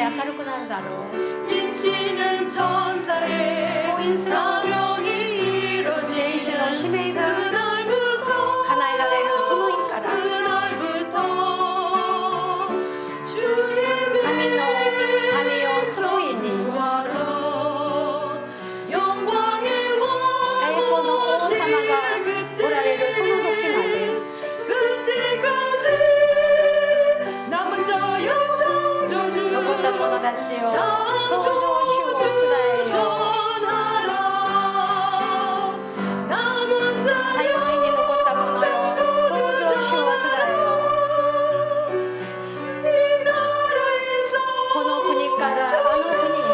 明るくなるだろう。 인치는 천사의 사명이 이뤄지는 天使の使命が 그날부터 叶えられるその日から 그날부터 주의 神の民を救いに 구하러 영광의 栄光の王様が 그때 おられるその時まで 그때까지 남은 자여 창조주 残った者たちを創造主を伝えよう。 最後の日に残った者よ、創造主を伝えよう。この国からあの国へ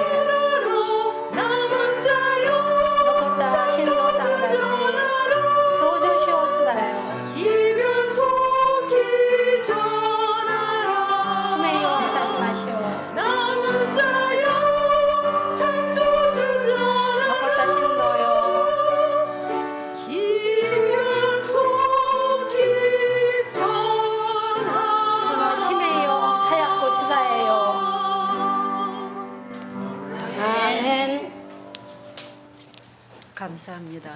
残った信徒さんたち、創造主を伝えよう。使命を果たしましょう。残った信徒よ、その使命を早く伝えよう。アーメン。 감사합니다.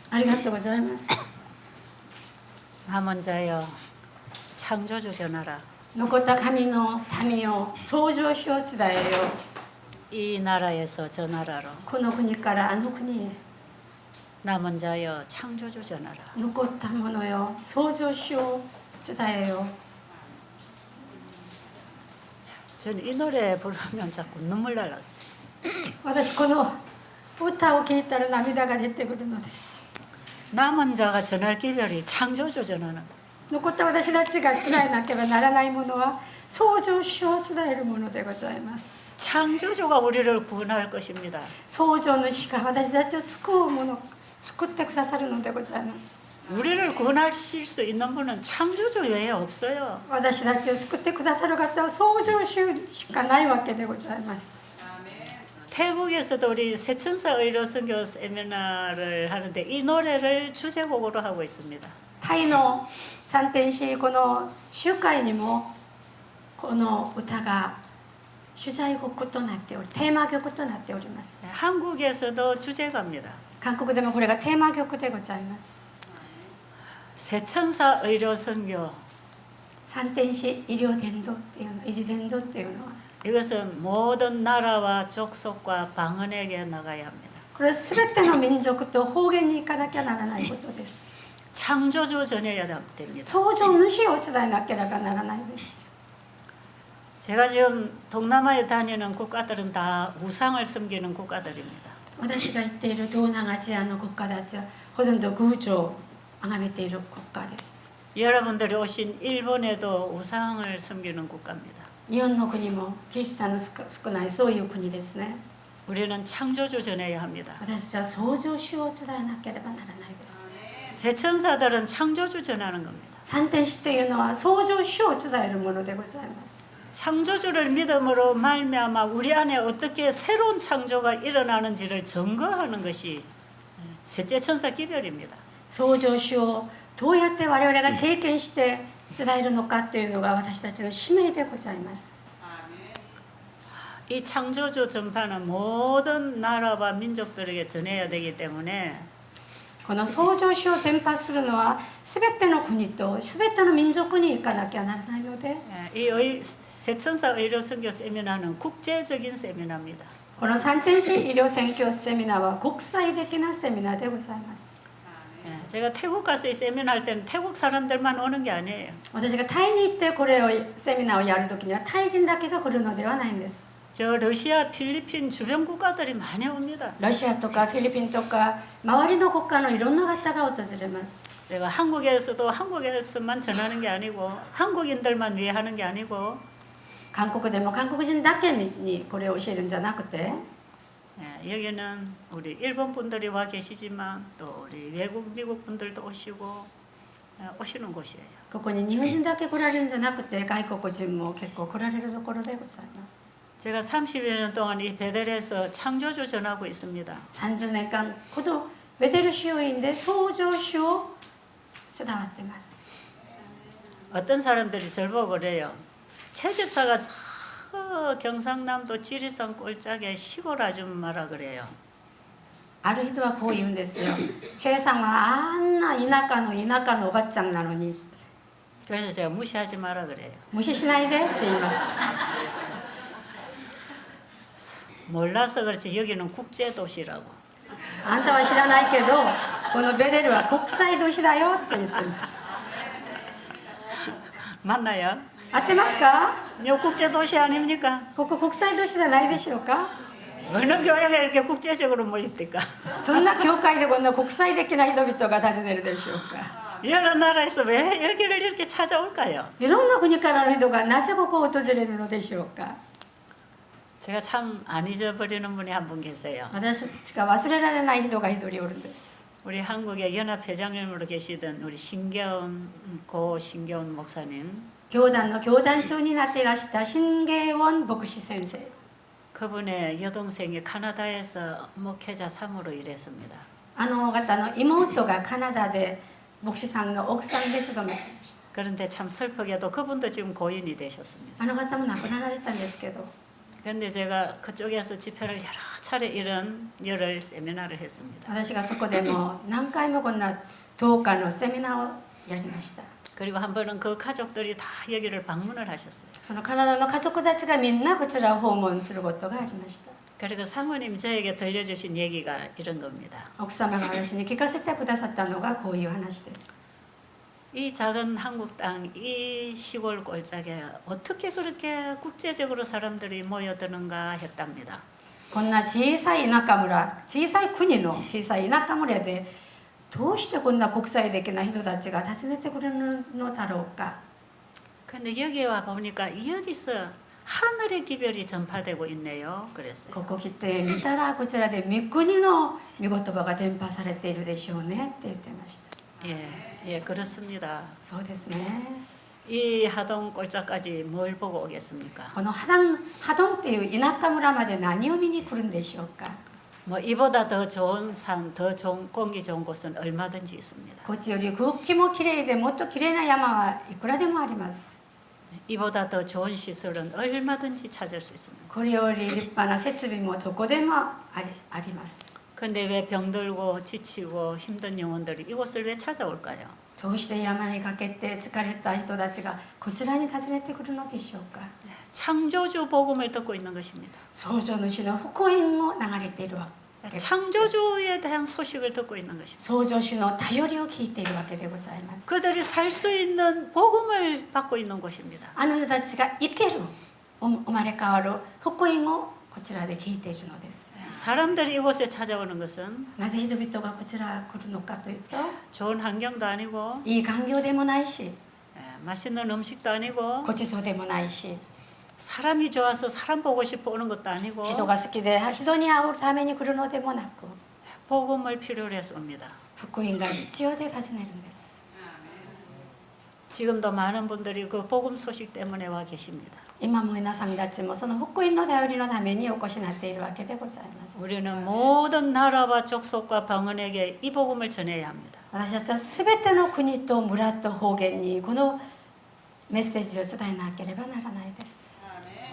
ありがとうございます。 남은 자여 창조주 전하라. 残った神の民を創造主を伝えよう。 이 나라에서 전하라로. この国からあの国へ。 남은 자여 창조주 전하라. 残った者よ、創造主を伝えよう。 저는 이 노래 부르면 자꾸 눈물 날라. 私この歌を聴いたら涙が出てくるのです。 남은 자가 전할 기별이 창조주 전하는. 残った私たちが伝えなければならないものは創造主を伝えるものでございます。 창조주가 우리를 구원할 것입니다. 創造主が私たちを救うもの、救ってくださるのでございます。 우리를 구원하실 수 있는 분은 창조주 외에 없어요. 私たちを救ってくださる方は創造主しかないわけでございます。 태국에서도 우리 새천사 의료 선교 세미나를 하는데 이 노래를 주제곡으로 하고 있습니다. タイの三天使この集会にもこの歌が主題曲となっており、テーマ曲となっております。 한국에서도 주제가입니다. 韓国でもこれがテーマ曲でございます。 새천사 의료 선교. 三天使医療伝道っていうの、維持伝道っていうのは 이것은 모든 나라와 족속과 방언에게 나가야 합니다. これは全ての民族と方言に行かなきゃならないことです。 창조주 전해야 됩니다. 創造主を伝えなければならないです。 제가 지금 동남아에 다니는 국가들은 다 우상을 섬기는 국가들입니다. 私が言っている東南アジアの国家たちはほとんど偶像を崇めている国家です。 여러분들이 오신 일본에도 우상을 섬기는 국가입니다. 日本の国もキリストの少ないそういう国ですね。 우리는 창조주 전해야 합니다. 私たちは創造主を伝えなければならないです。 새천사들은 창조주 전하는 겁니다. 三天使というのは創造主を伝えるものでございます。 창조주를 믿음으로 말미암아 우리 안에 어떻게 새로운 창조가 일어나는지를 증거하는 것이 셋째 천사 기별입니다. 創造主をどうやって我々が経験して伝えるのかというのが私たちの使命でございます。 이 창조주 전파는 모든 나라와 민족들에게 전해야 되기 때문에 この創造主を伝播するのは全ての国と全ての民族に行かなきゃならないので、 이 새천사 의료 선교 세미나는 국제적인 세미나입니다. この三天使医療宣教セミナーは国際的なセミナーでございます。 제가 태국 가서 이 세미나 할 때는 태국 사람들만 오는 게 아니에요. 私がタイに行ってこれをセミナーをやるときにはタイ人だけが来るのではないんです。 저 러시아, 필리핀 주변 국가들이 많이 옵니다. ロシアとかフィリピンとか周りの国家のいろんな方が訪れます。 제가 한국에서도 한국에서만 전하는 게 아니고 한국인들만 위해 하는 게 아니고 韓国でも韓国人だけにこれを教えるんじゃなくて、 여기는 우리 일본 분들이 와 계시지만 또 우리 외국 미국 분들도 오시고 오시는 곳이에요. ここに日本人だけ来られるんじゃなくて外国人も結構来られるところでございます。 제가 30여 년 동안 이 베델에서 창조주 전하고 있습니다. 30年間このベテル修院で創造主を伝わっています。 어떤 사람들이 저를 보고 그래요. 채집사가 저 경상남도 지리산 꼴짝에 시골 아줌마라 그래요. ある人はこう言うんですよ。チェイさんはあんな田舎のおばちゃんなのに 그래서 제가 무시하지 마라 그래요. 無視しないでって言います。 몰라서 그렇지 여기는 국제 도시라고. あんたは知らないけど、このベレルは国際都市だよって言ってます。 맞나요? 合ってますか？ 요 국제 도시 아닙니까? ここ国際都市じゃないでしょうか？ 어느 교회가 이렇게 국제적으로 모입니까? どんな教会でこんな国際的な人々が訪ねるでしょうか？ 여러 나라에서 왜 여기를 이렇게 찾아올까요? いろんな国からの人がなぜここを訪れるのでしょうか？ 제가 참 안 잊어버리는 분이 한 분 계세요. 私たちが忘れられない人が一人おるんです。 우리 한국의 연합회장님으로 계시던 우리 신겨운 목사님. 教団の教団長になっていらした新芸원牧師先生。 그분의 여동생이 카나다에서 목회자 3으로 일했습니다. あの方の妹がカナダで牧師さんの奥さんで勤めていました。 그런데 참 슬프게도 그분도 지금 고인이 되셨습니다. あの方も亡くなられたんですけど、 그런데 제가 그쪽에서 집회를 여러 차례 이런 열흘 세미나를 했습니다. 私がそこでも何回もこんな10日のセミナーをやりました。 그리고 한 번은 그 가족들이 다 여기를 방문을 하셨어요. そのカナダの家族たちがみんなこちらを訪問することがありました。 그리고 사모님 저에게 들려주신 얘기가 이런 겁니다. 奥様が私に聞かせてくださったのがこういう話です。 이 작은 한국 땅, 이 시골 꼴짝에 어떻게 그렇게 국제적으로 사람들이 모여드는가 했답니다. こんな小さい田舎村、小さい国の小さい田舎村でどうしてこんな国際的な人たちが訪ねてくれるのだろうか。 근데 여기 와 보니까 여기서 하늘의 기별이 전파되고 있네요. 그랬어요. ここ来て見たらこちらで御国の御言葉が伝播されているでしょうねって言ってました。 예, 그렇습니다. そうですね。 이 하동 꼴짝까지 뭘 보고 오겠습니까? このハドンっていう田舎村まで何を見に来るんでしょうか。 뭐 이보다 더 좋은 산, 더 좋은 공기 좋은 곳은 얼마든지 있습니다. こっちより空気もきれいでもっときれいな山はいくらでもあります。 이보다 더 좋은 시설은 얼마든지 찾을 수 있습니다. これより立派な設備もどこでもあります。 근데 왜 병들고 지치고 힘든 영혼들이 이곳을 왜 찾아올까요? どうして病にかけて疲れた人たちがこちらに訪ねてくるのでしょうか。 창조주 복음을 듣고 있는 것입니다. 創造主の福音を流れているわけ。 창조주에 대한 소식을 듣고 있는 것입니다. 創造主の頼りを聞いているわけでございます。 그들이 살 수 있는 복음을 받고 있는 곳입니다. あの人たちが生ける生まれ変わる福音をこちらで聞いているのです。 사람들이 이곳에 찾아오는 것은 なぜ人々がこちら来るのかというと、 좋은 환경도 아니고 いい環境でもないし、 맛있는 음식도 아니고 ごちそうでもないし、 사람이 좋아서 사람 보고 싶어 오는 것도 아니고 人が好きで人に会うために来るのでもなく、 복음을 필요로 해서 옵니다. 福音が必要で訪ねるんです。 지금도 많은 분들이 그 복음 소식 때문에 와 계십니다. 今も皆さんたちもその福音の頼りのためにお越しになっているわけでございます。 우리는 모든 나라와 족속과 방언에게 이 복음을 전해야 합니다. 私たちはすべての国と村と方言にこのメッセージを伝えなければならないです。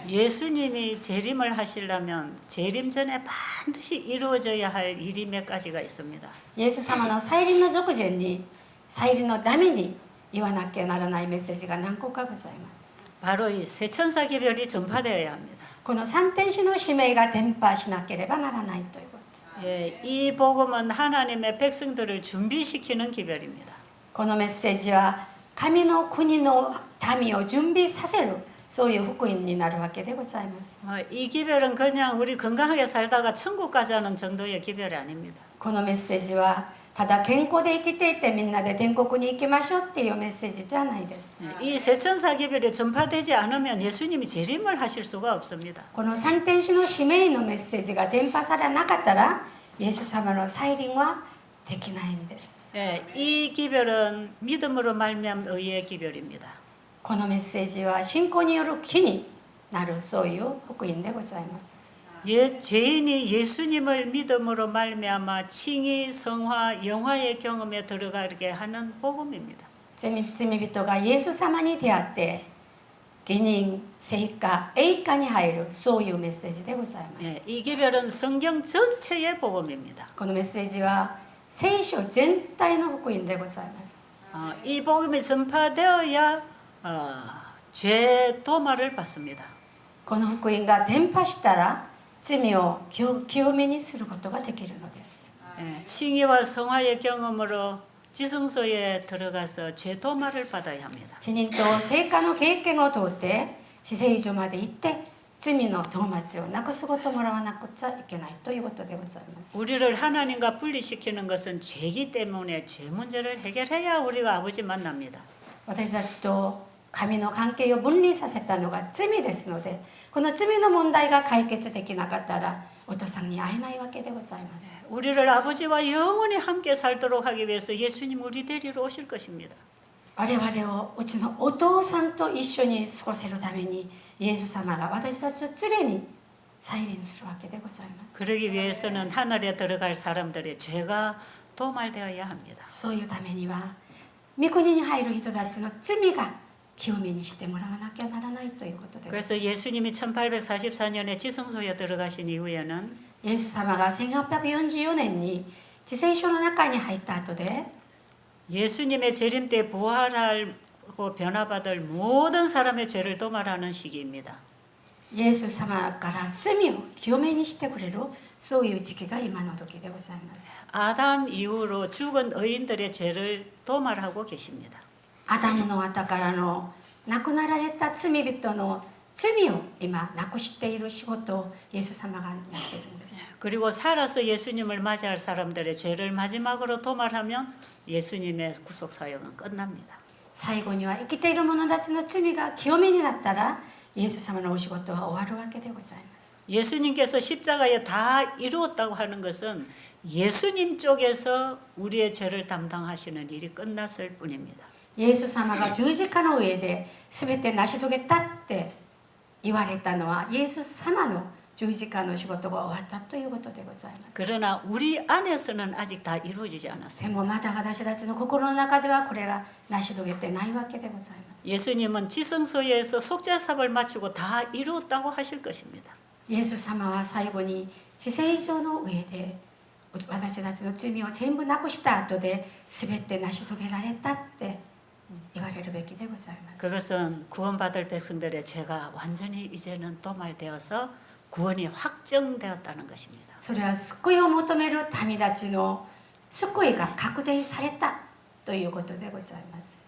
예수님이 재림을 하시려면 재림 전에 반드시 이루어져야 할 일이 몇 가지가 있습니다. イエス様の再臨の直前に再臨のために言わなきゃならないメッセージが何個かございます。 바로 이 세천사 기별이 전파되어야 합니다. この三天使の使命が伝播しなければならないということ。 예, 이 복음은 하나님의 백성들을 준비시키는 기별입니다. このメッセージは神の国の民を準備させるそういう福音になるわけでございます。 이 기별은 그냥 우리 건강하게 살다가 천국 가자는 정도의 기별이 아닙니다. このメッセージはただ健康で生きていてみんなで天国に行きましょうっていうメッセージじゃないです。 이 세천사 기별이 전파되지 않으면 예수님이 재림을 하실 수가 없습니다. この三天使の使命のメッセージが伝播されなかったらイエス様の再臨はできないんです。 예, 이 기별은 믿음으로 말미암은 의의 기별입니다. このメッセージは信仰による義になるそういう福音でございます。 죄인이 예수님을 믿음으로 말미암아 칭의, 성화, 영화의 경험에 들어가게 하는 복음입니다. 罪人がイエス様に出会って義人聖火栄華に入るそういうメッセージでございます、 예, 이 개별은 성경 전체의 복음입니다. このメッセージは聖書全体の福音でございます。 이 복음이 전파되어야 죄 도말을 받습니다. この福音が伝播したら罪を清めにすることができるのです。 예, 칭의와 성화의 경험으로 지성소에 들어가서 죄 도말을 받아야 합니다. 否認と聖火の経験を通って至聖所まで行って罪の戸末をなくすこともらわなくちゃいけないということでございます。 우리를 하나님과 분리시키는 것은 죄이기 때문에 죄 문제를 해결해야 우리가 아버지 만납니다. 私たちと神の関係を分離させたのが罪ですので、この罪の問題が解決できなかったらお父さんに会えないわけでございます。 우리를 아버지와 영원히 함께 살도록 하기 위해서 예수님 우리 데리러 오실 것입니다. 我々をうちのお父さんと一緒に過ごせるためにイエス様が私たちを連れに再臨するわけでございます。 그러기 위해서는 하늘에 들어갈 사람들의 죄가 도말되어야 합니다. そういうためには御国に入る人たちの罪が清めにしてもらわなきゃならないということで、 그래서 예수님이 1844년에 지성소에 들어가신 이후에는 イエス様が1844年に至聖所の中に入った後で 예수님의 재림 때 부활하고 변화받을 모든 사람의 죄를 도말하는 시기입니다. イエス様から罪を清めにしてくれるそういう時期が今の時でございます。 아담 이후로 죽은 의인들의 죄를 도말하고 계십니다. アダムの後からの亡くなられた罪人の罪を今なくしている仕事をイエス様がやっているんです。 그리고 살아서 예수님을 맞이할 사람들의 죄를 마지막으로 도말하면 예수님의 구속 사역은 끝납니다. 最後には生きている者たちの罪が清めになったらイエス様のお仕事は終わるわけでございます。 예수님께서 십자가에 다 이루었다고 하는 것은 예수님 쪽에서 우리의 죄를 담당하시는 일이 끝났을 뿐입니다. イエス様が十字架の上で全て成し遂げたって言われたのはイエス様の十字架の仕事が終わったということでございます。 그러나 우리 안에서는 아직 다 이루어지지 않았어요. でもまだ私たちの心の中ではこれが成し遂げてないわけでございます。 예수님은 지성소에서 속죄삽을 마치고 다 이루었다고 하실 것입니다. イエス様は最後に至聖所の上で私たちの罪を全部なくした後で全て成し遂げられたって言われるべきでございます。 그것은 구원받을 백성들의 죄가 완전히 이제는 도말되어서 구원이 확정되었다는 것입니다. それは救いを求める民たちの救いが確定されたということでございます。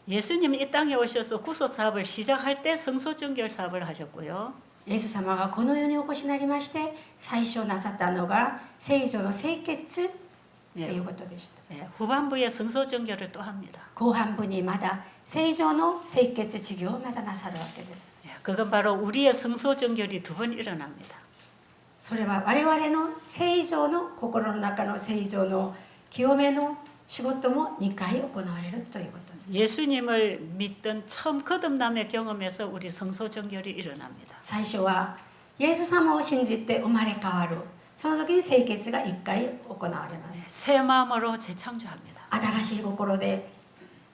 예수님이 이 땅에 오셔서 구속 사업을 시작할 때 성소 정결 사업을 하셨고요. イエス様がこの世にお越しになりまして最初なさったのが聖女の聖潔ということでした。 후반부에 성소 정결을 또 합니다. 後半部にまだ聖女の聖潔事業をまだなさるわけです。 그건 바로 우리의 성소 정결이 두 번 일어납니다. それは我々の聖女の心の中の聖女の清めの仕事も2回行われるということです。 예수님을 믿던 처음 거듭남의 경험에서 우리 성소 정결이 일어납니다. 最初はイエス様を信じて生まれ変わる。その時に聖潔が1回行われます。 새 마음으로 재창조합니다. 新しい心で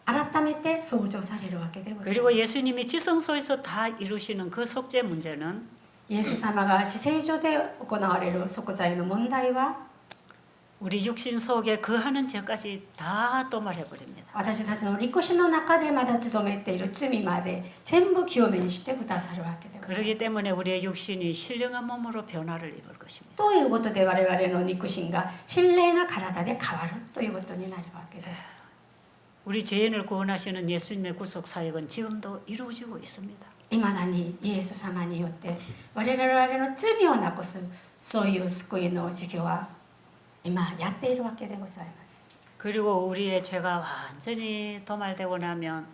改めて創造されるわけでございます。 그리고 예수님이 지성소에서 다 이루시는 그 속죄 문제는 イエス様が至聖所で行われる贖罪の問題は 우리 육신 속에 거하는 죄까지 다 도말해 버립니다. 私たちの陸地の中でまだ務めている罪まで全部清めにしてくださるわけでございます。 그렇기 때문에 우리의 육신이 신령한 몸으로 변화를 입을 것입니다. ということで我々の肉親が神霊な体で変わるということになるわけです。 우리 죄인을 구원하시는 예수님의 구속 사역은 지금도 이루어지고 있습니다. いまだにイエス様によって我々の罪をなくすそういう救いの事業は今やっているわけでございます。 그리고 우리의 죄가 완전히 도말되고 나면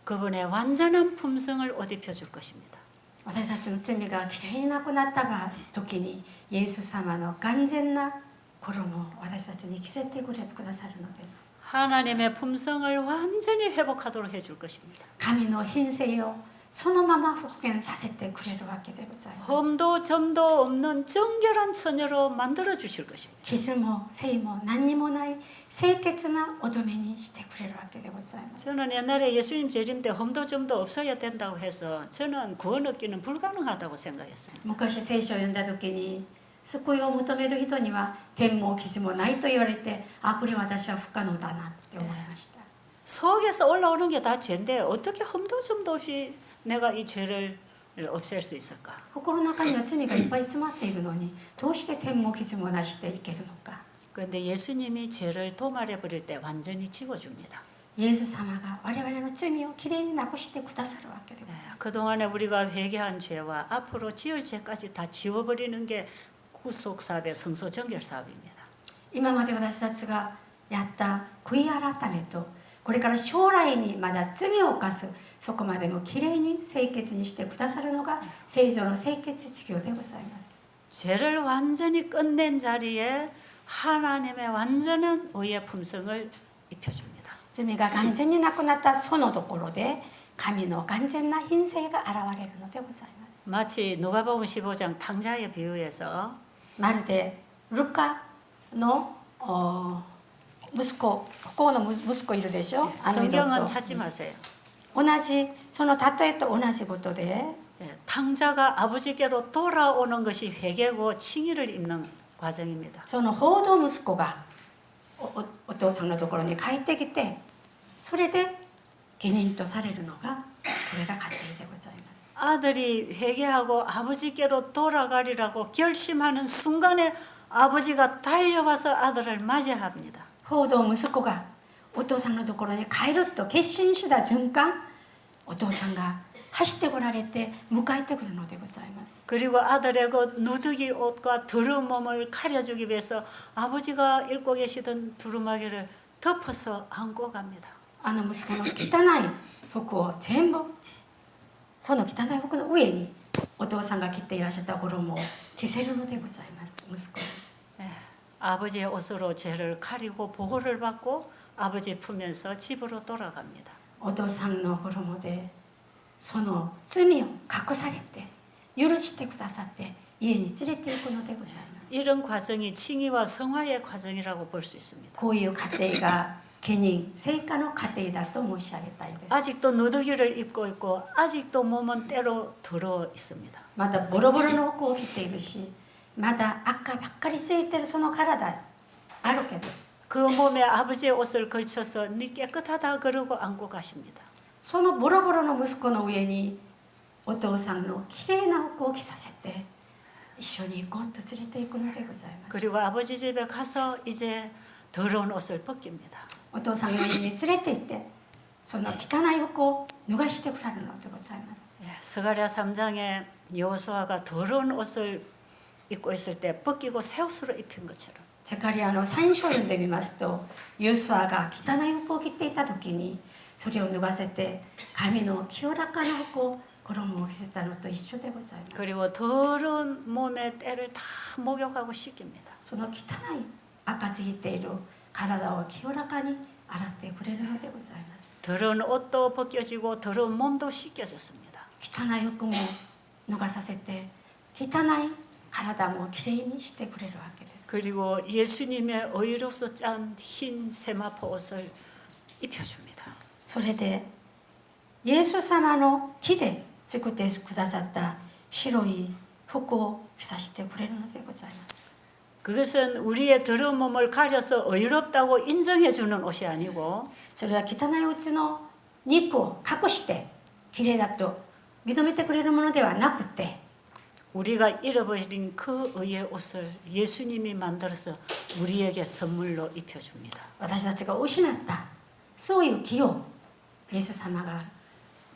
그분의 완전한 품성을 옷 입혀줄 것입니다. 私たちの罪がきれいになくなった時にイエス様の完全な衣を私たちに着せてくださるのです。 하나님의 품성을 완전히 회복하도록 해줄 것입니다. 神の品性をそのまま復元させてくれるわけでございます。 험도 점도 없는 정결한 처녀로 만들어 주실 것입니다. 傷も性も何にもない清潔な乙女にしてくれるわけでございます。 저는 옛날에 예수님 재림 때 험도 점도 없어야 된다고 해서 저는 구원 얻기는 불가능하다고 생각했어요. 昔聖書を読んだ時に救いを求める人には点も傷もないと言われて、あ、これ私は不可能だなって思いました。 속에서 올라오는 게 다 죄인데 어떻게 험도 점도 없이 내가 이 죄를 없앨 수 있을까? 心の中には罪がいっぱい詰まっているのに、どうして点も傷もなしでいけるのか。 그런데 예수님이 죄를 도말해 버릴 때 완전히 지워줍니다. イエス様が我々の罪をきれいになくしてくださるわけでございます。 그동안에 우리가 회개한 죄와 앞으로 지을 죄까지 다 지워버리는 게 구속 사업의 성소 정결 사업입니다. 今まで私たちがやった悔い改めと、これから将来にまだ罪を犯す、そこまでもきれいに清潔にしてくださるのが聖女の清潔事業でございます。 죄를 완전히 끝낸 자리에 하나님의 완전한 의의 품성을 입혀줍니다. 罪が完全になくなったそのところで神の完全な品性が現れるのでございます。 마치 누가복음 15장 탕자의 비유에서 まるでルカの息子、不幸の息子いるでしょ。あの人 성경은 と 찾지 마세요. 同じ、その例えと同じことで、 탕자가 아버지께로 돌아오는 것이 회개고 칭의를 입는 과정입니다. その報道息子がお父さんのところに帰ってきて、それで義人とされるのがこれが家庭でございます。 아들이 회개하고 아버지께로 돌아가리라고 결심하는 순간에 아버지가 달려가서 아들을 맞이합니다. 報道息子がお父さんのところに帰ると決心した瞬間、お父さんが走ってこられて迎えてくるのでございます。 그리고 아들의 그 누더기 옷과 더러운 몸을 가려주기 위해서 아버지가 입고 계시던 두루마기를 덮어서 안고 갑니다. あの息子の汚い服を全部、その汚い服の上にお父さんが着ていらっしゃった衣を着せるのでございます。息子に 아버지의 옷으로 죄를 가리고 보호를 받고 아버지 품면서 집으로 돌아갑니다. お父さんの衣でその罪を隠されて許してくださって家に連れて行くのでございます。 이런 과정이 칭의와 성화의 과정이라고 볼 수 있습니다. こういう家庭が家人聖火の家庭だと申し上げたいです。 아직도 누더기를 입고 있고 아직도 몸은 때로 더러워 있습니다. またボロボロの服を着ているし、まだ赤ばっかりついてるその体あるけど、 그 몸에 아버지의 옷을 걸쳐서 네 깨끗하다 그러고 안고 가십니다. そのボロボロの息子の上にお父さんのきれいな服を着させて一緒に行こうと連れて行くのでございます。 그리고 아버지 집에 가서 이제 더러운 옷을 벗깁니다. お父さんの家に連れて行ってその汚い服を脱がしてくれるのでございます。 스가랴 3장에 여호수아가 더러운 옷을 입고 있을 때 벗기고 새 옷으로 입힌 것처럼 ゼカリアの3章を読んでみますと、ヨシュアが汚い服を着ていた時にそれを脱がせて神の清らかな服を衣を着せたのと一緒でございます。 그리고 더러운 몸의 때를 다 목욕하고 씻깁니다. その汚い赤ついている体を清らかに洗ってくれるのでございます。 더러운 옷도 벗겨지고 더러운 몸도 씻겨졌습니다. 汚い服も脱がさせて汚い体もきれいにしてくれるわけです。 그리고 예수님의 의로서 짠 흰 세마포 옷을 입혀줍니다. それでイエス様の木で作ってくださった白い服を着させてくれるのでございます。 그것은 우리의 더러운 몸을 가려서 의롭다고 인정해주는 옷이 아니고 それは汚いうちの肉を隠してきれいだと認めてくれるものではなくて、 우리가 잃어버린 그 의의 옷을 예수님이 만들어서 우리에게 선물로 입혀줍니다. 私たちが失ったそういう木をイエス様が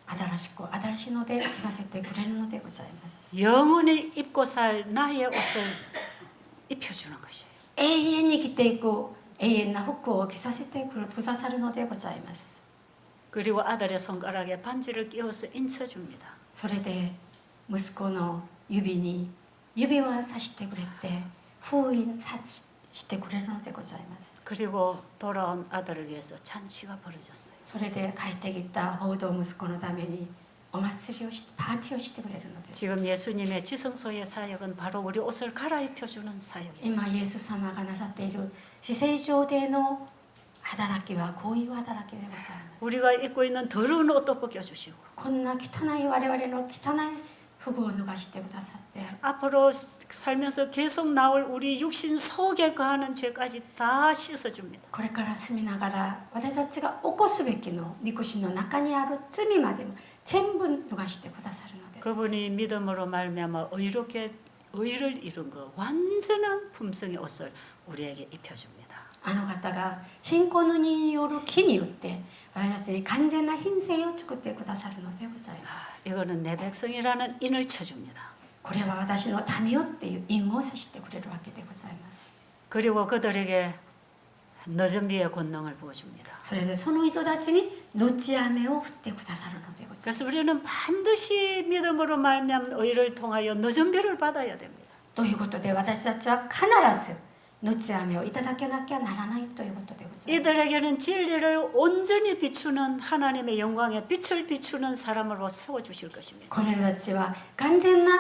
新しいので着させてくれるのでございます。 영원히 입고 살 나의 옷을 입혀주는 것이에요. 永遠に着ていく永遠な服を着させてくださるのでございます。 그리고 아들의 손가락에 반지를 끼워서 인쳐줍니다. それで息子の指に指輪さしてくれて封印さしてくれるのでございます。 그리고 돌아온 아들을 위해서 잔치가 벌어졌어요. それで帰ってきた報道息子のためにお祭りをしパーティーをしてくれるのです。 지금 예수님의 지성소의 사역은 바로 우리 옷을 갈아입혀주는 사역입니다. 今イエス様がなさっている至聖上での働きはこういう働きでございます。 우리가 입고 있는 더러운 옷도 벗겨주시고 こんな汚い我々の汚い服を脱がしてくださって 앞으로 살면서 계속 나올 우리 육신 속에 거하는 죄까지 다 씻어줍니다. これから住みながら私たちが起こすべきの御子の中にある罪までも全部脱がしてくださるのです。 그분이 믿음으로 말미암아 의롭게 의를 이룬 그 완전한 품성의 옷을 우리에게 입혀줍니다. あの方が信仰のによる木によって私たちに完全な品性を作ってくださるのでございます。 이거는 내 백성이라는 인을 쳐줍니다. これは私の民よっていう印をさしてくれるわけでございます。 그리고 그들에게 늦은 비의 권능을 부어줍니다. それでその人たちに後雨を降ってくださるのでございます。 그래서 우리는 반드시 믿음으로 말미암은 의를 통하여 늦은 비를 받아야 됩니다. ということで私たちは必ず後雨をいただけなきゃならないということでございます。 이들에게는 진리를 온전히 비추는 하나님의 영광의 빛을 비추는 사람으로 세워주실 것입니다. この人たちは完全な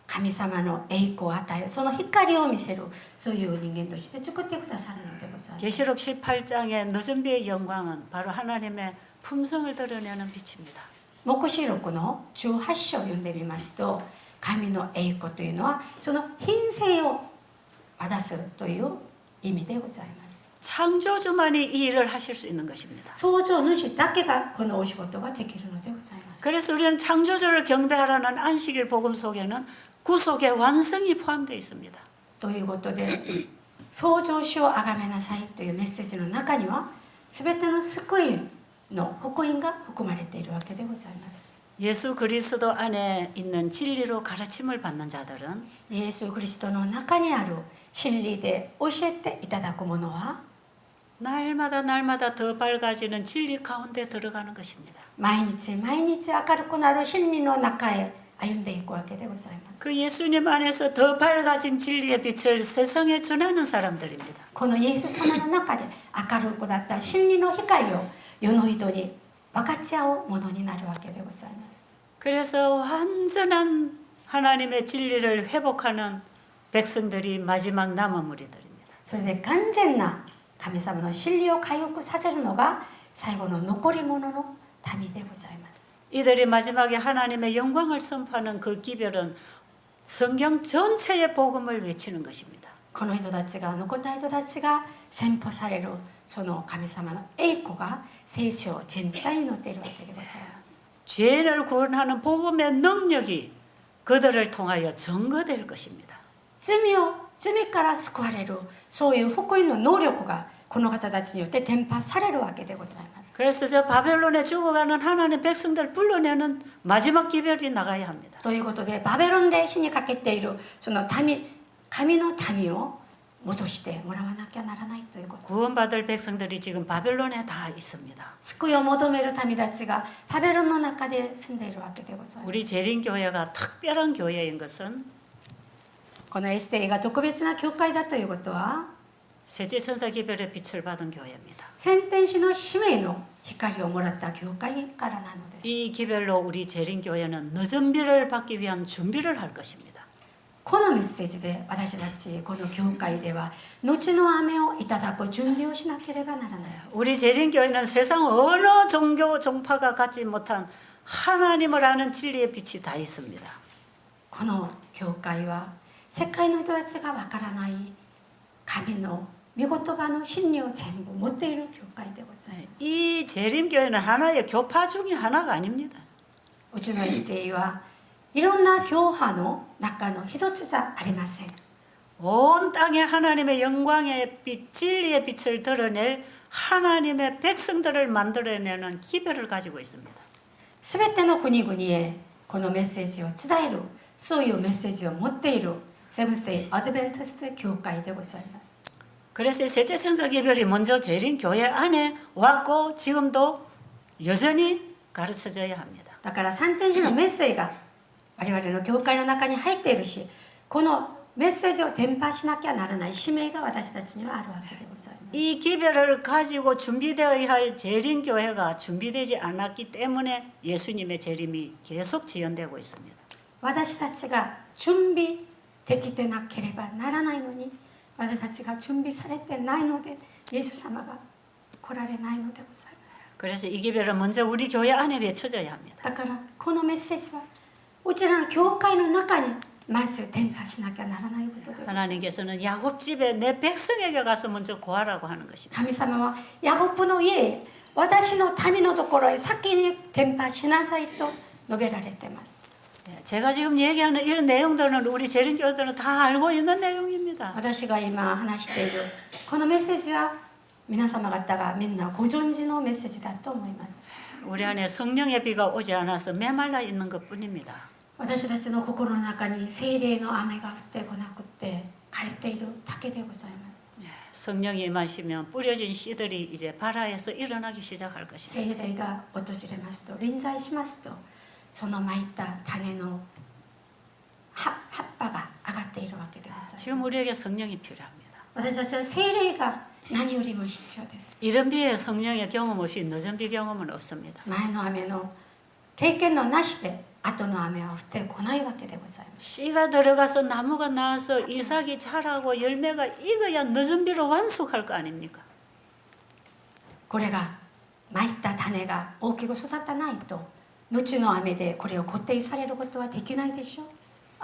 神様の栄光を与えその光を見せるそういう人間として作ってくださるのでございます。 계시록 18장의 늦은 비의 영광은 바로 하나님의 품성을 드러내는 빛입니다. 黙示録の18章を読んでみますと神の栄光というのはその品性を渡すという意味でございます。 창조주만이 이 일을 하실 수 있는 것입니다. 創造主だけがこのお仕事ができるのでございます。 그래서 우리는 창조주를 경배하라는 안식일 복음 속에는 구속의 완성이 포함되어 있습니다. ということで創造主を崇めなさいというメッセージの中には全ての救いの福音が含まれているわけでございます。 예수 그리스도 안에 있는 진리로 가르침을 받는 자들은 イエス・キリストの中にある真理で教えていただくものは 날마다 더 밝아지는 진리 가운데 들어가는 것입니다. 毎日毎日明るくなる真理の中へ歩んでいくわけでございます。 그 예수님 안에서 더 밝아진 진리의 빛을 세상에 전하는 사람들입니다. このイエス様の中で明るくなった真理の光を世の人に分かち合うものになるわけでございます。 그래서 완전한 하나님의 진리를 회복하는 백성들이 마지막 남은 무리들입니다. それで完全な神様の真理を回復させるのが最後の残り物の民でございます。 이들이 마지막에 하나님의 영광을 선포하는 그 기별은 성경 전체의 복음을 외치는 것입니다. この人たちが残った人たちが宣布されるその神様の栄光が聖書全体に載っているわけでございます。 죄인을 구원하는 복음의 능력이 그들을 통하여 증거될 것입니다. 罪から救われるそういう福音の能力がこの方たちによって伝播されるわけでございます。 그래서 저 바벨론에 죽어가는 하나님의 백성들을 불러내는 마지막 기별이 나가야 합니다. ということでバベロンで死にかけているその民神の民を戻してもらわなきゃならないということ。 구원받을 백성들이 지금 바벨론에 다 있습니다. 救いを求める民たちがバベロンの中で住んでいるわけでございます。 우리 재림교회가 특별한 교회인 것은 この SDA が特別な教会だということは 세제천사 기별의 빛을 받은 교회입니다. 先天使の使命の光をもらった教会からなのです。 이 기별로 우리 재림교회는 늦은 비를 받기 위한 준비를 할 것입니다. このメッセージで私たちこの教会では後の雨をいただく準備をしなければならない。 우리 재림교회는 세상 어느 종교 종파가 갖지 못한 하나님을 아는 진리의 빛이 다 있습니다. この教会は世界の人たちがわからない神の御言葉の真理を全部持っている教会でございます。 이 재림교회는 하나의 교파 중에 하나가 아닙니다. うちの SDA はいろんな教派の中の一つじゃありません。 온 땅에 하나님의 영광의 빛, 진리의 빛을 드러낼 하나님의 백성들을 만들어내는 기별을 가지고 있습니다. すべての国々へこのメッセージを伝えるそういうメッセージを持っているセブンスデイアドベントスト教会でございます。 그래서 세제천사 기별이 먼저 재림교회 안에 왔고 지금도 여전히 가르쳐져야 합니다. だから三天使のメッセージが我々の教会の中に入っているしこのメッセージを伝播しなきゃならない使命が私たちにはあるわけでございます。 이 기별을 가지고 준비되어야 할 재림교회가 준비되지 않았기 때문에 예수님의 재림이 계속 지연되고 있습니다. 私たちが準備できてなければならないのに、私たちが準備されてないので、イエス様が来られないのでございます。 그래서 이 기별은 먼저 우리 교회 안에 외쳐져야 합니다. だからこのメッセージはうちらの教会の中にまず伝播しなきゃならないことでございます。 하나님께서는 야곱집에 내 백성에게 가서 먼저 구하라고 하는 것입니다. 神様はヤコブの家へ、私の民のところへ先に伝播しなさいと述べられています。 제가 지금 얘기하는 이런 내용들은 우리 재림교회들은 다 알고 있는 내용입니다. 私が今話しているこのメッセージは皆様方がみんなご存知のメッセージだと思います。 우리 안에 성령의 비가 오지 않아서 메말라 있는 것뿐입니다. 私たちの心の中に聖霊の雨が降ってこなくて枯れているだけでございます。 성령이 임하시면 뿌려진 씨들이 이제 발아에서 일어나기 시작할 것입니다. 聖霊が訪れますと、臨在しますと、そのまいた種の葉っぱが上がっているわけでございます。 지금 우리에게 성령이 필요합니다. 私たちは聖霊が何よりも必要です。 이른 비에 성령의 경험 없이 늦은 비 경험은 없습니다. 前の雨の経験のなしで後の雨は降ってこないわけでございます。 씨가 들어가서 나무가 나와서 이삭이 자라고 열매가 익어야 늦은 비로 완숙할 거 아닙니까? これがまいた種が大きく育たないと、後の雨でこれを固定されることはできないでしょう。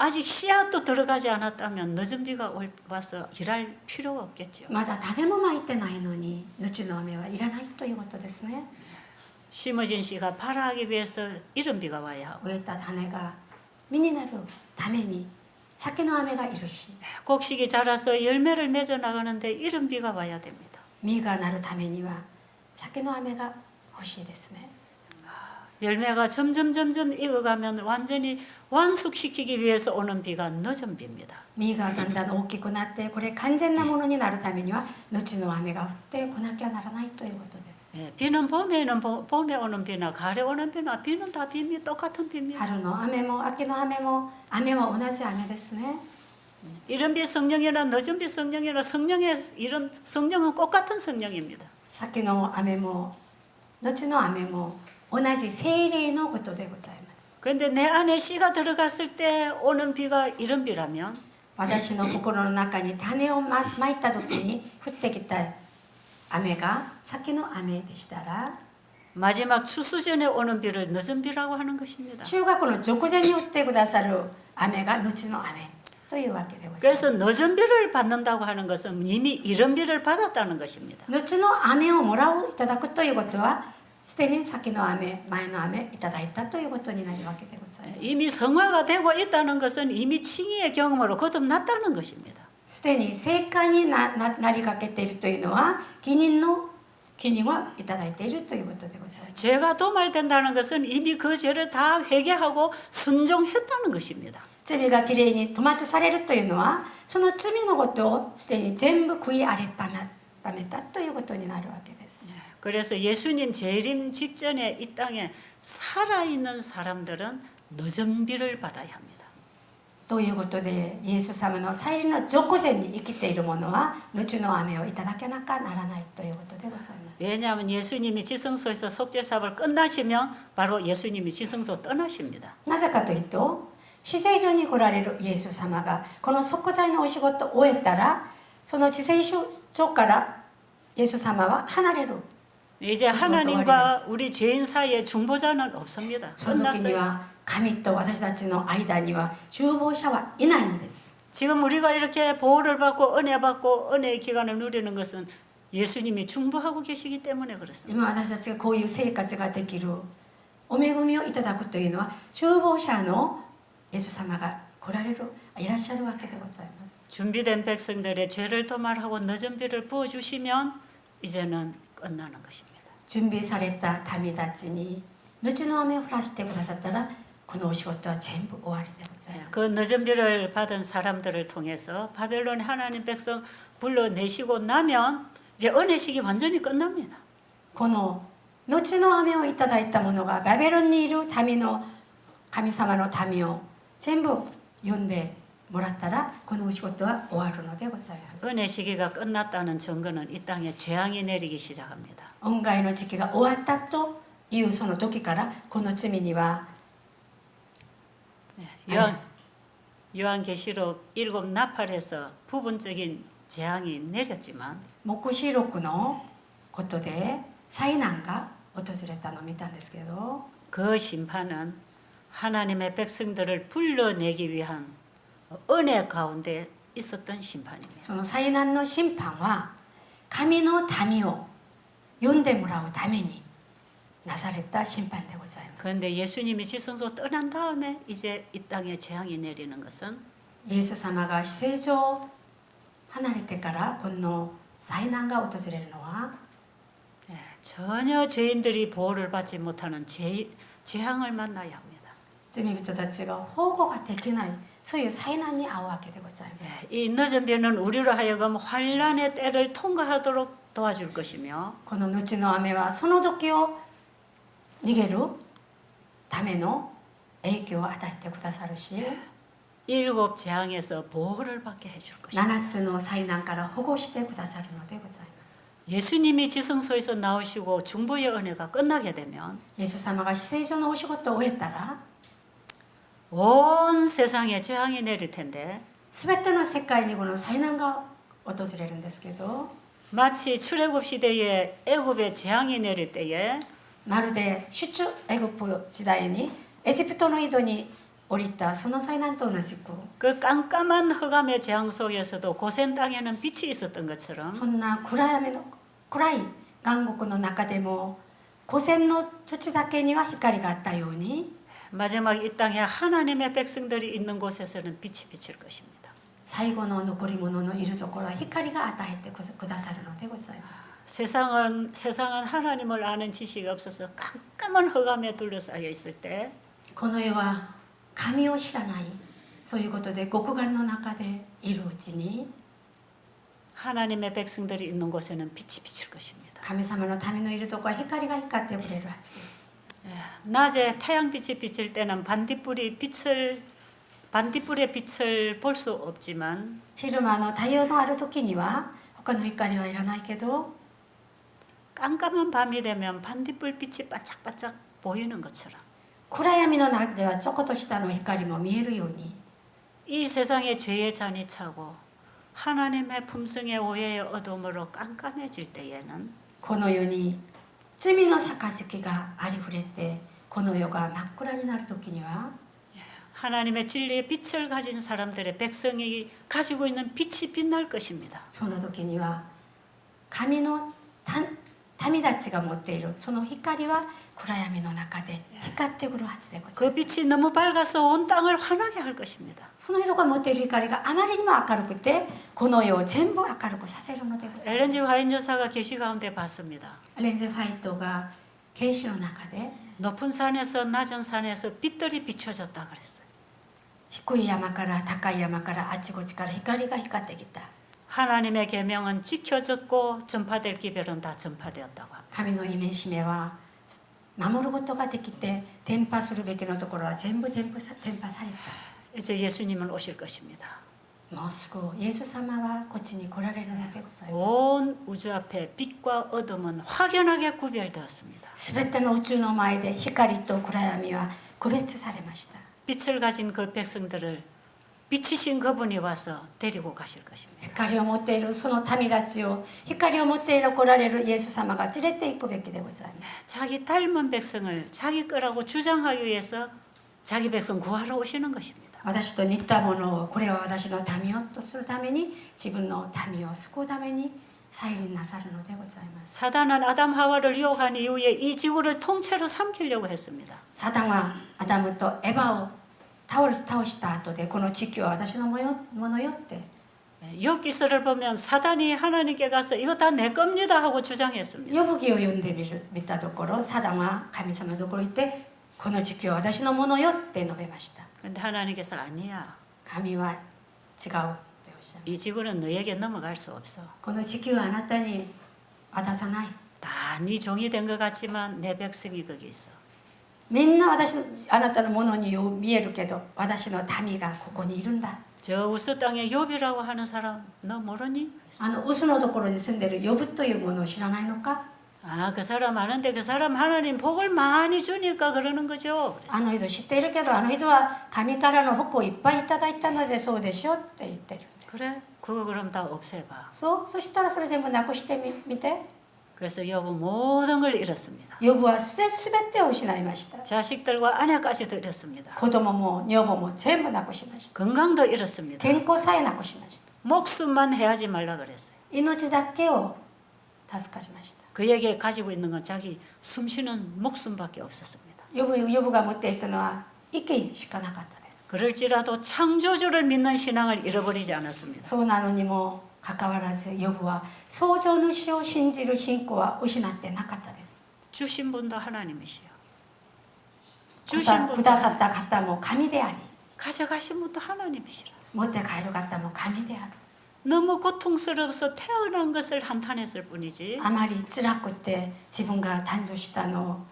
아직 씨앗도 들어가지 않았다면 늦은 비가 와서 일할 필요가 없겠죠. まだ種もまいてないのに後の雨はいらないということですね。 심어진 씨가 발아하기 위해서 이른 비가 와야 하고 植えた種が実になるために先の雨がいるし、 곡식이 자라서 열매를 맺어 나가는데 이른 비가 와야 됩니다. 実がなるためには先の雨が欲しいですね。 열매가 점점 익어가면 완전히 완숙시키기 위해서 오는 비가 늦은 비입니다. 実がだんだん大きくなってこれ完全なものになるためには後の雨が降ってこなきゃならないということです。 예, 비는 봄에 오는 비나 가을에 오는 비나 비는 다 비입니다. 똑같은 비입니다. 春の雨も秋の雨も雨は同じ雨ですね。 이른 비 성령이나 늦은 비 성령이나 성령의 이런 성령은 똑같은 성령입니다. 先の雨も後の雨も同じ聖霊のことでございます。 그런데 내 안에 씨가 들어갔을 때 오는 비가 이른 비라면 私の心の中に種をまいた時に降ってきた雨が先の雨でしたら、 마지막 추수 전에 오는 비를 늦은 비라고 하는 것입니다. 収穫の直前に降ってくださる雨が後の雨というわけでございます。 그래서 늦은 비를 받는다고 하는 것은 이미 이른 비를 받았다는 것입니다. 後の雨をもらういただくということは、すでに先の雨前の雨いただいたということになるわけでございます。 이미 성화가 되고 있다는 것은 이미 칭의의 경험으로 거듭났다는 것입니다. すでに正解になりかけているというのは、義人の義人はいただいているということでございます。 죄가 도말된다는 것은 이미 그 죄를 다 회개하고 순종했다는 것입니다. 罪がきれいに止まされるというのは、その罪のことをすでに全部悔い改めたということになるわけです。 그래서 예수님 재림 직전에 이 땅에 살아있는 사람들은 늦은 비를 받아야 합니다. ということで、イエス様の再臨の直前に生きている者は後の雨をいただけなきゃならないということでございます。 왜냐하면 예수님이 지성소에서 속죄 사업을 끝나시면 바로 예수님이 지성소 떠나십니다. なぜかというと、至聖所に来られるイエス様がこの贖罪のお仕事を終えたら、その至聖所からイエス様は離れる。 이제 하나님과 우리 죄인 사이에 중보자는 없습니다. その時に 끝났어요. は神と私たちの間には中保者はいないんです。 지금 우리가 이렇게 보호를 받고 은혜 받고 은혜의 기간을 누리는 것은 예수님이 중보하고 계시기 때문에 그렇습니다. 今私たちがこういう生活ができるお恵みをいただくというのは、中保者のイエス様が来られるいらっしゃるわけでございます。 준비된 백성들의 죄를 도말하고 늦은 비를 부어주시면 이제는 끝나는 것입니다. 準備された民たちに後の雨を降らせてくださったら、このお仕事は全部終わりでございます。 그 늦은 비를 받은 사람들을 통해서 바벨론 하나님 백성 불러내시고 나면 이제 은혜식이 완전히 끝납니다. この後の雨をいただいた者がバベロンにいる民の神様の民を全部呼んでもらったらこのお仕事は終わるのでございます。 은혜 시기가 끝났다는 증거는 이 땅에 재앙이 내리기 시작합니다. 恩恵の時期が終わったというその時からこの罪には 요한계시록 7 나팔에서 부분적인 재앙이 내렸지만 黙示録のことで災難が訪れたのを見たんですけど 그 심판은 하나님의 백성들을 불러내기 위한 은혜 가운데 있었던 심판입니다. その災難の審判は神の民を呼んでもらうためになされた審判でございます。 그런데 예수님이 지성소 떠난 다음에 이제 이 땅에 재앙이 내리는 것은 イエス様が死聖所を離れてからこの災難が訪れるのは 전혀 죄인들이 보호를 받지 못하는 재앙을 만나야 합니다. 罪人たちが保護ができないそういう災難に遭うわけでございます。 이 늦은 비는 우리로 하여금 환란의 때를 통과하도록 도와줄 것이며 この後の雨はその時を逃げるための影響を与えてくださるし 일곱 재앙에서 보호를 받게 해줄 것입니다. 7つの災難から保護してくださるのでございます。 예수님이 지성소에서 나오시고 중보의 은혜가 끝나게 되면 イエス様が死聖所のお仕事を終えたら 온 세상에 재앙이 내릴 텐데 全ての世界にこの災難が訪れるんですけど 마치 출애굽 시대에 애굽에 재앙이 내릴 때에 まるで出エゴプ時代にエジプトの井戸に降りたその災難と同じく 그 깜깜한 흑암의 재앙 속에서도 고센 땅에는 빛이 있었던 것처럼 そんな暗い岩獄の中でも古戦の土地だけには光があったように 마지막 이 땅에 하나님의 백성들이 있는 곳에서는 빛이 비칠 것입니다. 最後の残り物のいるところは光が与えてくださるのでございます。 세상은 하나님을 아는 지식이 없어서 깜깜한 흑암에 둘러싸여 있을 때 この世は神を知らないそういうことで極眼の中でいるうちに 하나님의 백성들이 있는 곳에는 빛이 비칠 것입니다. 神様の民のいるところは光が光ってくれるはずです。 낮에 태양빛이 비칠 때는 반딧불의 빛을 볼 수 없지만 昼間の太陽のある時には他の光はいらないけど 깜깜한 밤이 되면 반딧불 빛이 반짝반짝 보이는 것처럼 暗闇の中ではちょこっとしたの光も見えるように 이 세상의 죄의 잔이 차고 하나님의 품성의 오해의 어둠으로 깜깜해질 때에는 この世に罪の杯がありふれてこの世が真っ暗になる時には 하나님의 진리의 빛을 가진 사람들의 백성이 가지고 있는 빛이 빛날 것입니다. その時には神の民たちが持っているその光は暗闇の中で光ってくるはずでございます。 그 빛이 너무 밝아서 온 땅을 환하게 할 것입니다. その人が持っている光があまりにも明るくてこの世を全部明るくさせるのでございます。 엘렌지 화인 여사가 계시 가운데 봤습니다. レンズファイトが啓示の中で 높은 산에서 낮은 산에서 빛들이 비춰졌다 그랬어요. 低い山から高い山からあちこちから光が光ってきた。 하나님의 계명은 지켜졌고 전파될 기별은 다 전파되었다고 합니다. 神の戒めは守ることができて伝播するべきのところは全部伝播された。 이제 예수님은 오실 것입니다. もうすぐイエス様はこっちに来られるのでございます。 온 우주 앞에 빛과 어둠은 확연하게 구별되었습니다. すべての宇宙の前で光と暗闇は区別されました。 빛을 가진 그 백성들을 빛이신 그분이 와서 데리고 가실 것입니다. 光を持っているその民たちを光を持っている来られるイエス様が連れて行くべきでございます。 자기 닮은 백성을 자기 거라고 주장하기 위해서 자기 백성 구하러 오시는 것입니다. 私と似たものをこれは私の民をとするために自分の民を救うために再臨なさるのでございます。 사단은 아담 하와를 유혹한 이후에 이 지구를 통째로 삼키려고 했습니다. サタンはアダムとエバを倒した後でこの地球は私のものよって 욥기서를 보면 사단이 하나님께 가서 이거 다 내 겁니다 하고 주장했습니다. 呼ぶ記を読んでみたところサタンは神様のところに行ってこの地球は私のものよって述べました。 근데 하나님께서 아니야. 神は違うっておっしゃる。 이 지구는 너에게 넘어갈 수 없어. この地球はあなたに渡さない。 다 네 종이 된 것 같지만 내 백성이 거기 있어. みんなあなたのものに見えるけど私の民がここにいるんだ。저 우스 땅에 욥이라고 하는 사람 너 모르니? ウスのところに住んでるヨブというものを知らないのか 아, 그 사람 아는데 그 사람 하나님 복을 많이 주니까 그러는 거죠. あの人知っているけどあの人は神からの福をいっぱいいただいたのでそうでしょって言ってるんです 그래? 그거 그럼 다 없애봐. そしたらそれ全部なくしてみて 그래서 욥은 모든 걸 잃었습니다. ヨブはすべてを失いました 자식들과 아내까지도 잃었습니다. 子供も女房も全部なくしました 건강도 잃었습니다. 健康さえなくしました 목숨만 해하지 말라 그랬어요. 命だけを助かりました 그에게 가지고 있는 건 자기 숨쉬는 목숨밖에 없었습니다. ヨブが持っていたのは息しかなかったです 그럴지라도 창조주를 믿는 신앙을 잃어버리지 않았습니다. そうなのにもかかわらずヨブは創造主を信じる信仰は失ってなかったです 주신 분도 하나님이시요. く 주신 だ 분도 さった方も神であり 가져가신 분도 하나님이시라. 持って帰る方も神である 너무 고통스러워서 태어난 것을 한탄했을 뿐이지 あまり辛くて自分が誕生したのを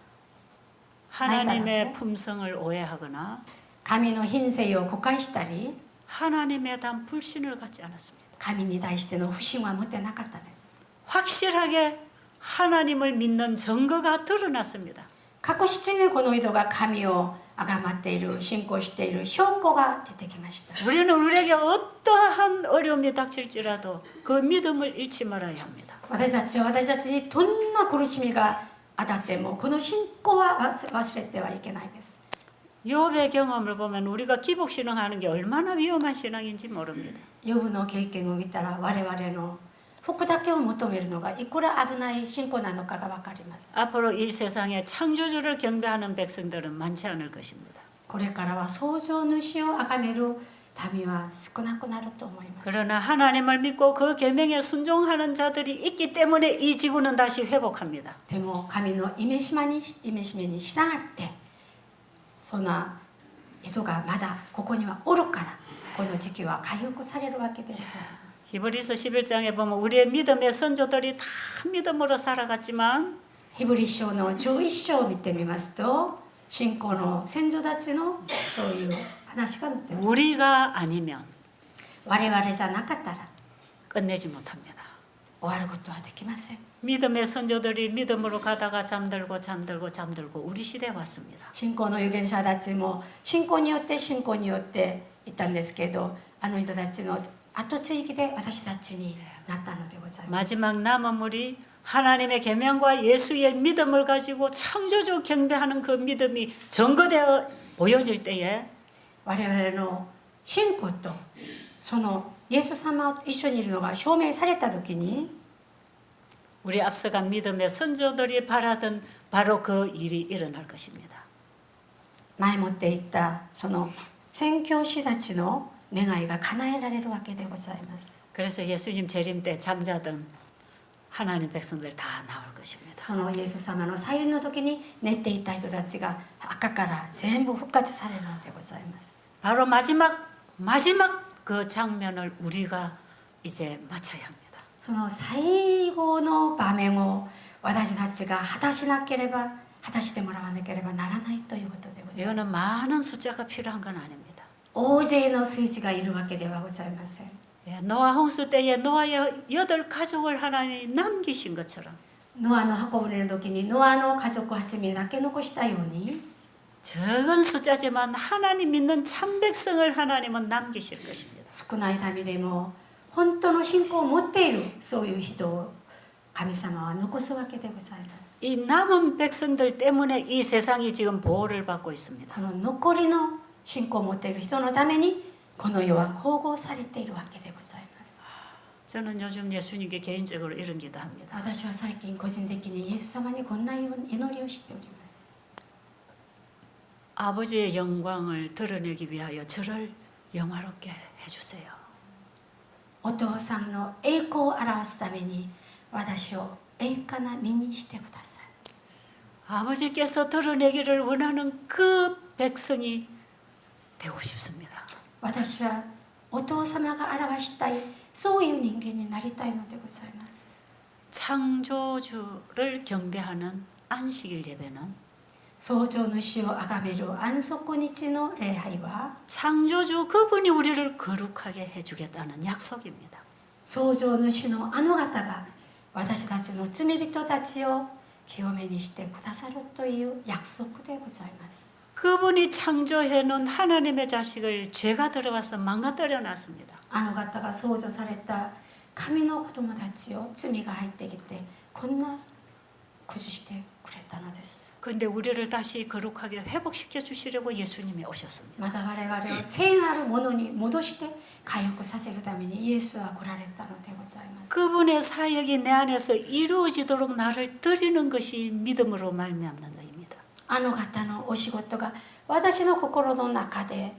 하나님의 품성을 오해하거나 神の品性を誤解したり 하나님에 대한 불신을 갖지 않았습니다. 神に対しての不信は持ってなかったです 확실하게 하나님을 믿는 증거가 드러났습니다. 確実にこの人が神を崇まっている信仰している証拠が出てきました 우리는 우리에게 어떠한 어려움이 닥칠지라도 그 믿음을 잃지 말아야 합니다. 私たちにどんな苦しみが当たってもこの信仰は忘れてはいけないです 욥의 경험을 보면 우리가 기복신앙하는 게 얼마나 위험한 신앙인지 모릅니다. ヨブの経験を見たら我々の福だけを求めるのがいくら危ない信仰なのかが分かります 앞으로 이 세상에 창조주를 경배하는 백성들은 많지 않을 것입니다. これからは創造主を崇める民は少なくなると思います 그러나 하나님을 믿고 그 계명에 순종하는 자들이 있기 때문에 이 지구는 다시 회복합니다. でも神の戒めに従ってそんな人がまだここにはおるからこの時期は回復されるわけでございます 히브리서 11장에 보면 우리의 믿음의 선조들이 다 믿음으로 살아갔지만 ヒブリ書の11章を見てみますと信仰の先祖たちのそういう話が載っています 우리가 아니면 我々じゃなかったら 끝내지 못합니다. 終わることはできません 믿음의 선조들이 믿음으로 가다가 잠들고 우리 시대에 왔습니다. 信仰の預言者たちも信仰によっていったんですけどあの人たちの後継ぎで私たちになったのでございます 마지막 남은 물이 하나님의 계명과 예수의 믿음을 가지고 창조주 경배하는 그 믿음이 증거되어 보여질 때에 我々の信仰とそのイエス様と一緒にいるのが証明された時に 우리 앞서간 믿음의 선조들이 바라던 바로 그 일이 일어날 것입니다. 前もっていったその宣教師たちの願いが叶えられるわけでございます 그래서 예수님 재림 때 잠자던 하나님 백성들 다 나올 것입니다. そのイエス様の再臨の時に寝ていた人たちが赤から全部復活されるのでございます 바로 마지막 그 장면을 우리가 이제 맞춰야 합니다. その最後の場面を私たちが果たしてもらわなければならないということでございます 이거는 많은 숫자가 필요한 건 아닙니다. 大勢の数字がいるわけではございません 예, 노아 홍수 때에 노아의 8 가족을 하나님이 남기신 것처럼 ノアの箱舟の時にノアの家族8名だけ残したように 적은 숫자지만 하나님 믿는 참 백성을 하나님은 남기실 것입니다. 少ない民でも本当の信仰を持っているそういう人を神様は残すわけでございます 이 남은 백성들 때문에 이 세상이 지금 보호를 받고 있습니다. この残りの信仰を持っている人のためにこの世は保護されているわけでございます 저는 요즘 예수님께 개인적으로 이런 기도합니다. 私は最近個人的にイエス様にこんな祈りをしております 아버지의 영광을 드러내기 위하여 저를 영화롭게 해주세요. お父さんの栄光を表すために私を栄華な身にしてください 아버지께서 드러내기를 원하는 그 백성이 되고 싶습니다. 私はお父様が表したいそういう人間になりたいのでございます 창조주를 경배하는 안식일 예배는 創造主を崇める安息日の礼拝は 창조주 그분이 우리를 거룩하게 해주겠다는 약속입니다. 創造主のあの方が私たちの罪人たちを清めにしてくださるという約束でございます。 그분이 창조해 놓은 하나님의 자식을 죄가 들어와서 망가뜨려 놨습니다. あの方が創造された神の子供たちを罪が入ってきてこんな崩してくれたのです。 그런데 우리를 다시 거룩하게 회복시켜 주시려고 예수님이 오셨습니다. また我々を聖なるものに戻して回復させるためにイエスは来られたのでございます。 그분의 사역이 내 안에서 이루어지도록 나를 드리는 것이 믿음으로 말미암는 것입니다. あの方のお仕事が私の心の中で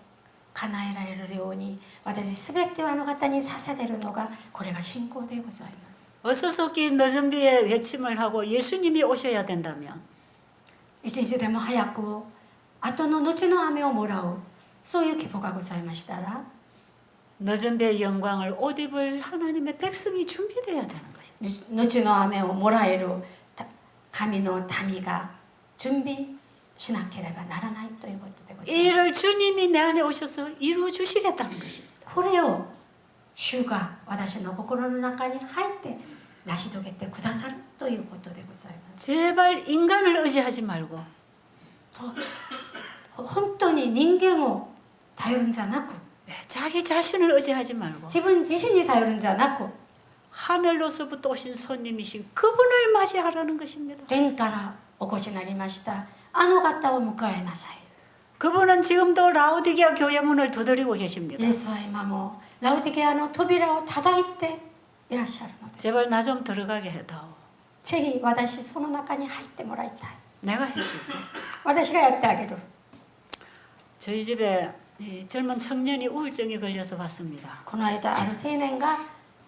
叶えられるように私すべてをあの方に捧げるのがこれが信仰でございます。 어서속히 늦은 비에 외침을 하고 예수님이 오셔야 된다면 一日でも早く後の後の雨をもらうそういう希望がございましたら 늦은 비의 영광을 옷 입을 하나님의 백성이 준비되어야 되는 것입니다. 後の雨をもらえる神の民が準備しなければならないということでございます。 이를 주님이 내 안에 오셔서 이루어 주시겠다는 것입니다. これを主が私の心の中に入って成し遂げてくださるということでございます。 제발 인간을 의지하지 말고 本当に人間を頼るんじゃなく 자기 자신을 의지하지 말고 自分自身に頼るんじゃなく 하늘로서부터 오신 손님이신 그분을 맞이하라는 것입니다. 天からお越しになりましたあの方を迎えなさい。 그분은 지금도 라오디게아 교회 문을 두드리고 계십니다. イエスは今もラウディゲアの扉を叩いていらっしゃるのです。 제발 나 좀 들어가게 해다오. ぜひ私その中に入ってもらいたい。 내가 해줄게. 私がやってあげる。 저희 집에 젊은 청년이 우울증에 걸려서 왔습니다. この間ある青年が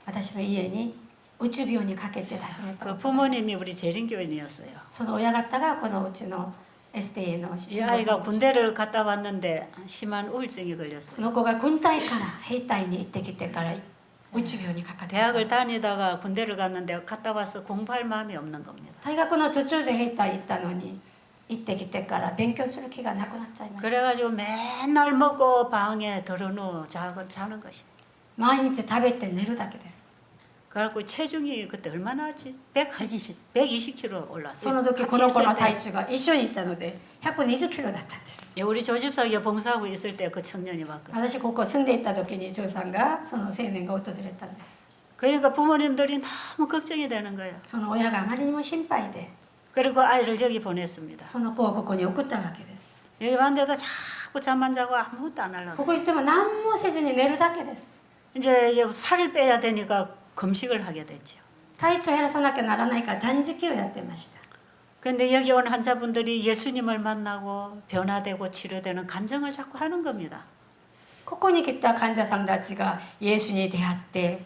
私の家にうつ病にかけて訪ねた 그 부모님이 우리 재림교인이었어요. その親方がこのうちの STA の 이 아이가 군대를 갔다 왔는데 심한 우울증이 こ 걸렸어요. の子が軍隊から兵隊に行ってきてからうつ病にかかってた 대학을 다니다가 군대를 갔는데 갔다 와서 공부할 마음이 없는 겁니다. 大学の途中で兵隊行ったのに行ってきてから勉強する気がなくなっちゃいました。 그래가지고 맨날 먹고 방에 들어누워 자는 것이. 毎日食べて寝るだけです。 그래갖고 체중이 그때 얼마나 하지? 120kg そ 올랐어요. の時 같이 この子の 있을 때. 体重が一緒に行ったので120キロだったんです。 예, 우리 조집사가 봉사하고 있을 때 그 청년이 왔거든요. 私ここ住んでいた時に長さんがその青年が訪れたんです。 그러니까 부모님들이 너무 걱정이 되는 거예요. その親があまりにも心配で 그리고 아이를 여기 보냈습니다. その子をここに送ったわけです。 여기 왔는데도 자꾸 잠만 자고 아무것도 안 하려고. ここ行っても何もせずに寝るだけです。 이제 살을 빼야 되니까 금식을 하게 됐죠. 体調減らさなきゃならないから断食をやってました。 근데 여기 온 환자분들이 예수님을 만나고 변화되고 치료되는 간증을 자꾸 하는 겁니다. ここに来た患者さんたちがイエスに出会って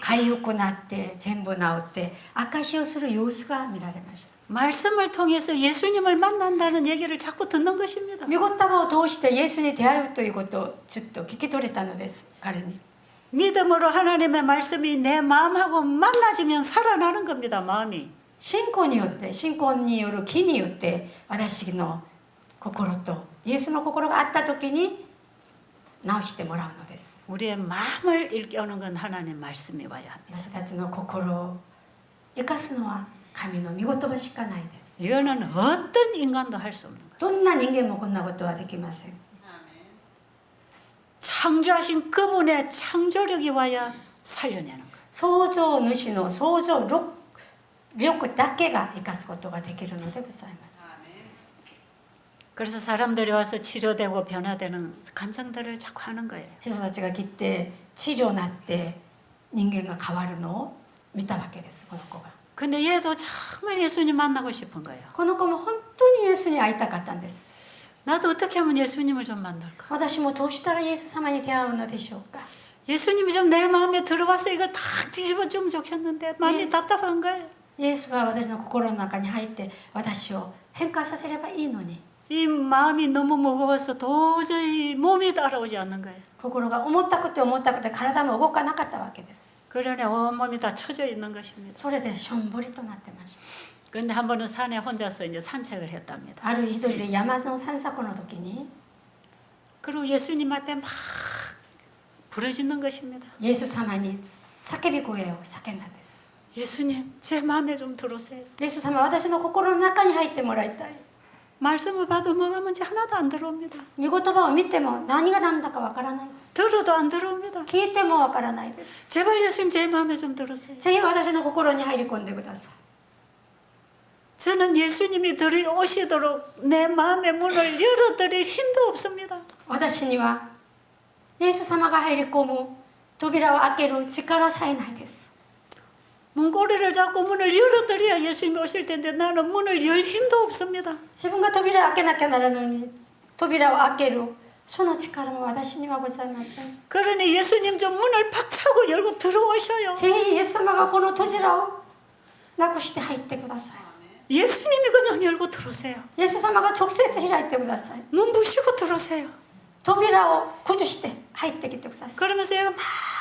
回復なって全部治って証しをする様子が見られました。 말씀을 통해서 예수님을 만난다는 얘기를 자꾸 듣는 것입니다. 御言葉を通してイエスに出会うということをちょっと聞き取れたのです彼に。 믿음으로 하나님의 말씀이 내 마음하고 만나지면 살아나는 겁니다. 마음이. 信仰によって信仰による気によって私の心とイエスの心があった時に治してもらうのです。 우리의 마음을 일깨우는 건 하나님 말씀이 와야 합니다. 私たちの心を生かすのは神の御言葉しかないです。 이거는 어떤 인간도 할 수 없는 거예요. どんな人間もこんなことはできません。 창조하신 그분의 창조력이 와야 살려내는 거예요. 創造主の創造力だけが生かすことができるのでございます。 그래서 사람들이 와서 치료되고 변화되는 간증들을 자꾸 하는 거예요. 人たちが来て治療になって人間が変わるのを見たわけですこの子が。 근데 얘도 정말 예수님 만나고 싶은 거예요. この子も本当にイエスに会いたかったんです。 나도 어떻게 하면 예수님을 좀 만날까? 私もどうしたらイエス様に出会うのでしょうか。 예수님이 좀 내 마음에 들어와서 이걸 다 뒤집어 주면 좋겠는데 마음이 답답한 거예요. イエスが私の心の中に入って私を変化させればいいのに 이 마음이 너무 무거워서 도저히 몸이 따라오지 않는 거예요. 心が重たくて体も動かなかったわけです。 그러니 온몸이 다 처져 있는 것입니다. それでしょんぼりとなってました。 그런데 한 번은 산에 혼자서 이제 산책을 했답니다. ある一人で山の散策の時に 그리고 예수님 앞에 막 부르짖는 것입니다. イエス様に叫び声を叫んだんです。 예수님, 제 마음에 좀 들어오세요. イエス様、私の心の中に入ってもらいたい。 말씀을 봐도 뭐가 뭔지 하나도 안 들어옵니다. 御言葉を見ても何が何だかわからないです。 들어도 안 들어옵니다. 聞いてもわからないです。 제발 예수님 제 마음에 좀 들어오세요. ぜひ私の心に入り込んでください。 저는 예수님이 들어오시도록 내 마음의 문을 열어드릴 힘도 없습니다. 私にはイエス様が入り込む扉を開ける力さえないです。 문고리를 잡고 문을 열어드려야 예수님이 오실 텐데 나는 문을 열 힘도 없습니다. 自分が扉を開けなきゃならないのに扉を開けるその力も私にはございません。 그러니 예수님 좀 문을 박차고 열고 들어오셔요. ぜひイエス様がこの扉をなくして入ってください。 예수님이 그냥 열고 들어오세요. イエス様が直接開いてください。 문 부시고 들어오세요. 扉を崩して入ってきてください。 그러면서 얘가 막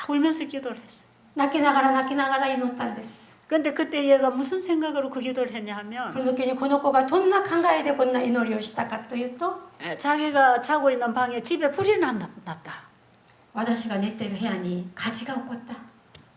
울면서 기도를 했어요. 泣きながら泣きながら祈ったんです。 근데 그때 얘가 무슨 생각으로 그 기도를 했냐 こ 하면 の時にこの子がどんな考えでこんな祈りをしたかというと、 자기가 자고 있는 방에 집에 불이 났다. 私が寝てる部屋に火事が起こった。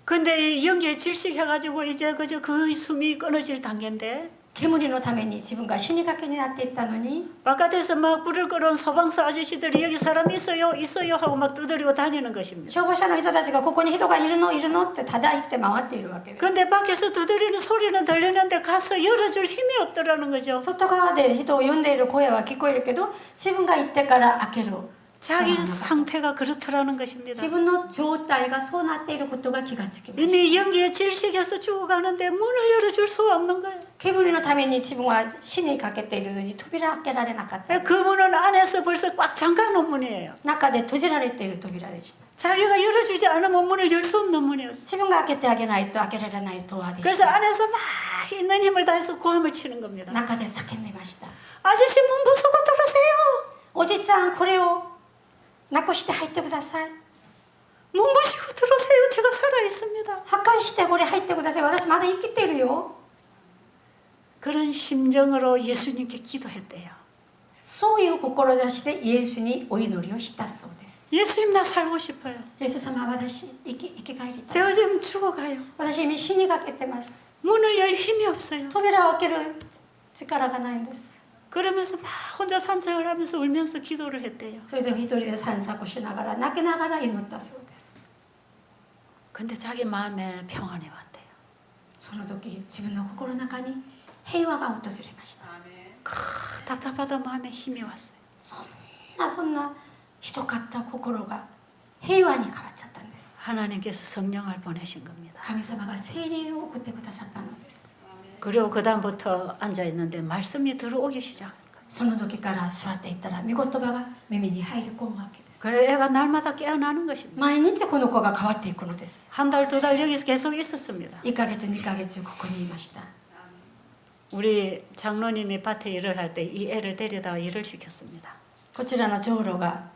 근데 이 연기에 질식해가지고 이제 그저 그 숨이 끊어질 단계인데 煙のために自分が死にかけになっていったのに 바깥에서 막 불을 끌어온 소방서 아저씨들이 여기 사람 있어요 하고 막 두드리고 다니는 것입니다. 消防車の人たちがここに人がいるのいるのって叩いて回っているわけです。 근데 밖에서 두드리는 소리는 들리는데 가서 열어줄 힘이 없더라는 거죠. 外側で人を呼んでいる声は聞こえるけど自分が行ってから開ける 자기 상태가 그렇더라는 것입니다. 自分の状態がそうなっていることが気がつきました。 이미 연기에 질식해서 죽어가는데 문을 열어줄 수가 없는 거예요. 煙のために自分は死にかけているのに扉開けられなかった。 그 문은 안에서 벌써 꽉 잠가놓은 문이에요. 中で閉じられている扉でした。 자기가 열어주지 않으면 문을 열 수 없는 문이었어요. 自分が開けてあげないと開けられないドアでし 그래서 た。 안에서 막 있는 힘을 다해서 고함을 치는 겁니다. 中で叫んでました。 아저씨 문 부수고 들어오세요. おじちゃんこれをなくして入ってください。 문 부시고 들어오세요. 제가 살아있습니다. 破壊してこれ入ってください。私まだ生きているよ。 그런 심정으로 예수님께 기도했대요. そういう志でイエスにお祈りをしたそうです。 예수님 나 살고 싶어요. イエス様私生き返りたい。 제가 지금 죽어가요. 私今死にかけてます。 문을 열 힘이 없어요. 扉を開ける力がないんです。 그러면서 막 혼자 산책을 하면서 울면서 기도를 했대요. それで一人で散策しながら泣きながら祈ったそうです。 근데 자기 마음에 평안이 왔대요. その時自分の心の中に平和が訪れました。 답답하던 마음에 힘이 왔어요. そんなひどかった心が平和に変わっちゃったんです。 하나님께서 성령을 보내신 겁니다. 神様が聖霊を送ってくださったのです。 그리고 그 다음부터 앉아 있는데 말씀이 들어오기 시작한 거예요. その時から座っていったら御言葉が耳に入り込むわけです。 그래 애가 날마다 깨어나는 것입니다. 毎日この子が変わっていくのです。 한 달, 두 달 여기서 계속 있었습니다. 1ヶ月2ヶ月ここにいました。 우리 장로님이 밭에 일을 할 때 이 애를 데려다가 일을 시켰습니다. こちらの長老が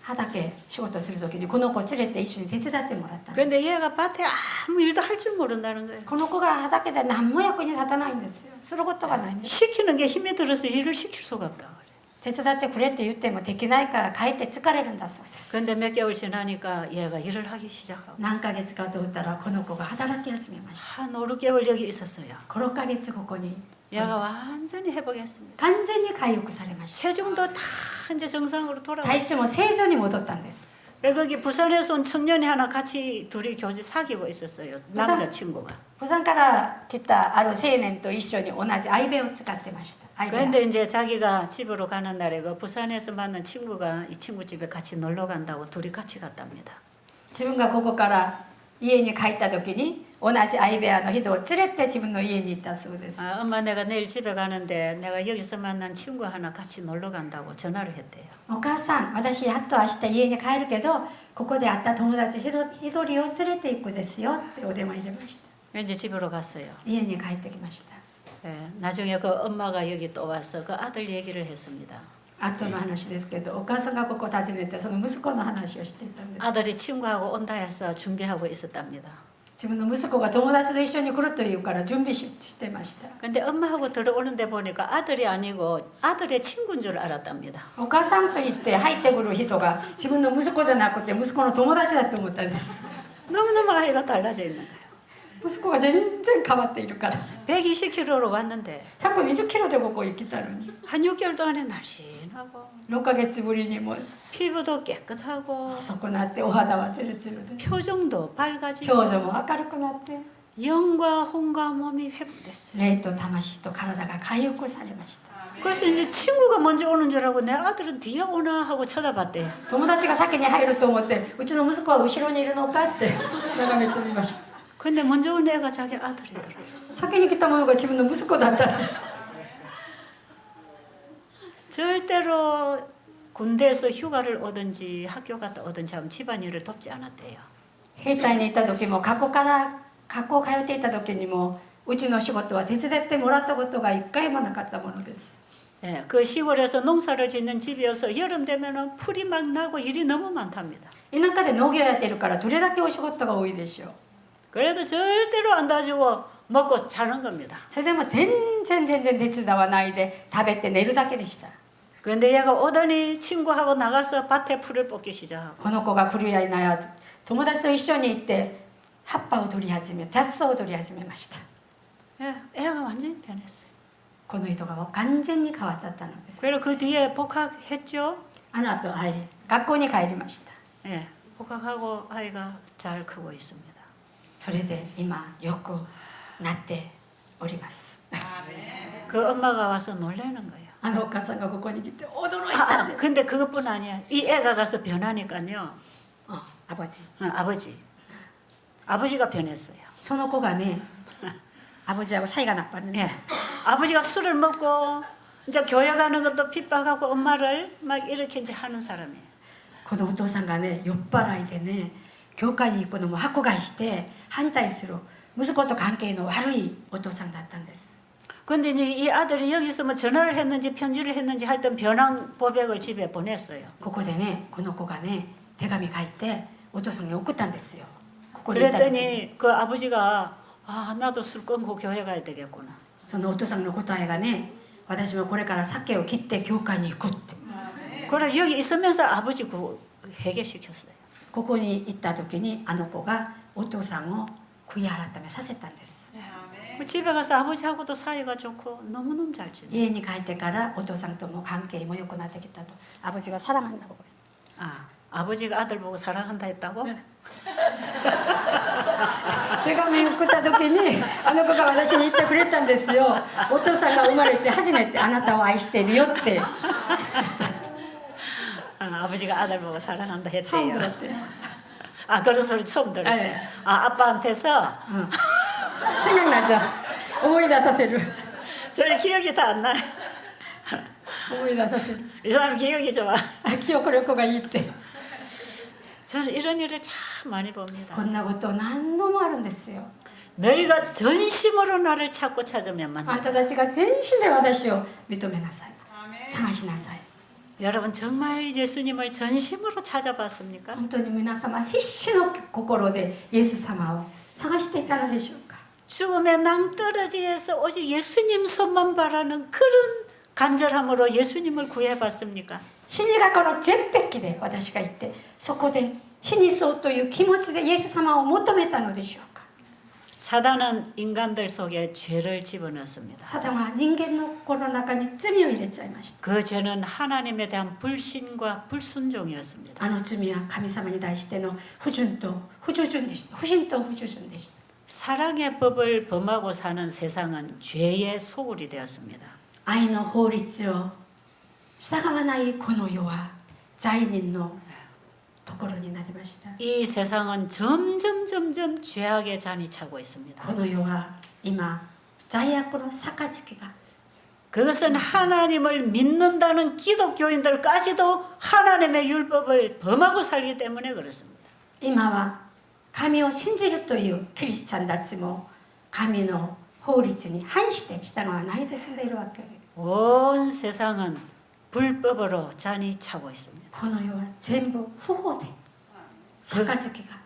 畑仕事する時にこの子を連れて一緒に手伝ってもらったんです。 근데 얘가 밭에 아무 일도 할 줄 모른다는 거예요. この子が畑で何も役に立たないんですよ。することがないんです。 시키는 게 힘이 들어서 일을 시킬 수가 없다. 手伝ってくれって言ってもできないから帰って疲れるんだそうです。 근데 몇 개월 지나니까 얘가 일을 하기 시작하고 何ヶ月かとったらこの子が働き始めました。 한 5, 6개월 여기 있었어요. 5、6ヶ月ここに 얘가 완전히 회복했습니다. 完全に回復されました。 체중도 다 이제 정상으로 体 돌아왔어요. 質も正常に戻ったんです。 거기 부산에서 온 청년이 하나 같이 둘이 교제 사귀고 있었어요. 남자친구가. 釜山から来たある青年と一緒に同じ相部屋を使ってました。相部屋。 그런데 이제 자기가 집으로 가는 날에 그 부산에서 만난 친구가 이 친구 집에 같이 놀러 간다고 둘이 같이 갔답니다. 自分がここから家に帰った時に同じ相部屋の人を連れて自分の家に行ったそうです。 아, 엄마 내가 내일 집에 가는데 내가 여기서 만난 친구 하나 같이 놀러 간다고 전화를 했대요. お母さん、私やっと明日家に帰るけど、ここで会った友達一人を連れて行くですよってお電話入れました。 이제 집으로 갔어요. 家に帰ってきました。 예, 나중에 그 엄마가 여기 또 와서 그 아들 얘기를 했습니다. 後の話ですけど、お母さんがここを訪ねてその息子の話をしていたんです。 아들이 친구하고 온다 해서 준비하고 있었답니다. 自分の息子が友達と一緒に来るというから準備してました。 근데 엄마하고 들어오는데 보니까 아들이 아니고 아들의 친구인 줄 알았답니다. お母さんと言って入ってくる人が自分の息子じゃなくて息子の友達だと思ったんです。 너무너무 아이가 달라져 있는 거예요. 息子が全然変わっているから。 120kg로 왔는데 120キロでここ行きたのに。 한 6개월 동안에 날씬하고 6ヶ月ぶりにもう 피부도 깨끗하고 細くなってお肌はツルツルで 표정도 밝아지고 表情も明るくなって 영과 혼과 몸이 회복됐어요. 霊と魂と体が回復されました。 그래서 이제 친구가 먼저 오는 줄 알고 내 아들은 뒤에 오나 하고 쳐다봤대요. 友達が先に入ると思ってうちの息子は後ろにいるのかって眺めてみました。 근데 먼저 온 애가 자기 아들이더라고요. 先に来たものが自分の息子だったんです。 절대로 군대에서 휴가를 오든지 학교 갔다 오든지 하면 집안일을 돕지 않았대요. 兵隊に行った時も学校通っていた時にもうちの仕事は手伝ってもらったことが一回もなかったものです。 예, 그 시골에서 농사를 짓는 집이어서 여름 되면은 풀이 막 나고 일이 너무 많답니다. 田舎で農業やってるからどれだけお仕事が多いでしょう。 그래도 절대로 안 다주고 먹고 자는 겁니다. それでも全然手伝わないで食べて寝るだけでした。 그런데 얘가 오더니 친구하고 나가서 밭에 풀을 뽑기 시작하고 この子が来るやいなや友達と一緒に行って葉っぱを取り始め雑草を取り始めました。 예, 애가 완전히 변했어요. この人が完全に変わっちゃったのです。 그리고 그 뒤에 복학했죠. あの後、はい、学校に帰りました。 예, 복학하고 아이가 잘 크고 있습니다. それで今よくなっております。 그 엄마가 와서 놀라는 거예요. あのお母さんがここに来て驚いたんで。 근데 그것뿐 아니야. 이 애가 가서 변하니까요. アボジ。 아버지가 변했어요. その子がね、アボジ하고 사이가 나빴는데 예, 아버지가 술을 먹고 이제 교회 가는 것도 핍박하고 엄마를 막 이렇게 이제 하는 사람이에요. このお父さんがね酔っ払いでね教会に行くのも迫害して反対する息子と関係の悪いお父さんだったんです。 근데 이제 이 아들이 여기서 뭐 전화를 했는지 편지를 했는지 하여튼 변황 보백을 집에 보냈어요. ここでねこの子がね手紙書いてお父さんに送ったんですよ。ここにいた時に 그랬더니 그 아버지가 아 나도 술 끊고 교회 가야 되겠구나. そのお父さんの答えがね私もこれから酒を切って教会に行くって。 그래 여기 있으면서 아버지 그 회개시켰어요. ここに行った時にあの子がお父さんを悔い改めさせたんです。 집에 가서 아버지하고도 사이가 좋고 너무너무 잘 지내. 家に帰ってからお父さんとも関係も良くなってきたと。アボジが사랑한다고 아 아버지가 아들 보고 사랑한다 했다고? 手紙を送った時にあの子が私に言ってくれたんですよ。お父さんが生まれて初めてあなたを愛してるよって 아버지가 아들 보고 사랑한다 처음 했대요. 들었대요. 아 그런 소리 처음 들었대. 네. 아 아빠한테서 응. 생각나죠? 思い出させる 저는 기억이 다 안 나요. 思い出させる 이 사람 기억이 좋아. 記憶力がいいって 저는 이런 일을 참 많이 봅니다. こんなこと何度もあるんですよ。 너희가 전심으로 나를 찾고 찾으면 あ 만나. なたたちが全身で私を認めなさい。探しなさい。 여러분 정말 예수님을 전심으로 찾아봤습니까? 本当に皆様必死の心でイエス様を探していたのでしょうか。 죽음의 낭떠러지에서 오직 예수님 손만 바라는 그런 간절함으로 예수님을 구해봤습니까? 死にがこの絶壁で私が行ってそこで死にそうという気持ちでイエス様を求めたのでしょうか。 사단은 인간들 속에 죄를 집어넣습니다. サタンは人間の心の中に罪を入れちゃいました。 그 죄는 하나님에 대한 불신과 불순종이었습니다. あの罪は神様に対しての不順と不従順でした。不信と不従順でした。 사랑의 법을 범하고 사는 세상은 죄의 소굴이 되었습니다. 愛の法律を従わないこの世は罪人のところになりました。 이 세상은 점점 죄악의 잔이 차고 있습니다. この世は今罪悪の杯が 그것은 하나님을 믿는다는 기독교인들까지도 하나님의 율법을 범하고 살기 때문에 그렇습니다. 今は神を信じるというキリスチャンたちも神の法律に反して従わないで済んでいるわけ。 온 세상은 불법으로 잔이 차고 있습니다. この世は全部不法で杯が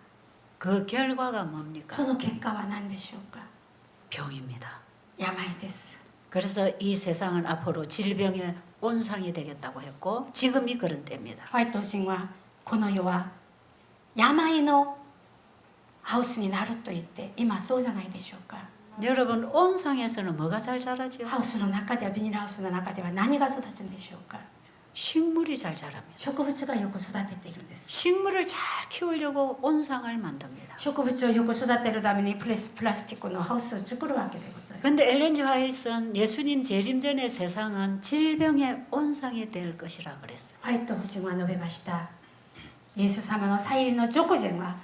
그 결과가 뭡니까? その結果は何でしょうか。 병입니다. 病です。 그래서 이 세상은 앞으로 질병의 온상이 되겠다고 했고 지금이 그런 때입니다. ホワイト人はこの世は病のハウスになると言って今そうじゃないでしょうか。 여러분 온상에서는 뭐가 잘 자라죠? ハウスの中ではビニールハウスの中では何が育つんでしょうか。 식물이 잘 자랍니다. 植物がよく育てているんです。 식물을 잘 키우려고 온상을 만듭니다. 植物をよく育てるためにプラスチックのハウスを作るわけでございます。 근데 엘렌 G 화이트는 예수님 재림 전의 세상은 질병의 온상이 될 것이라 그랬어요. ホワイト夫人は述べました。イエス様の再臨の直前は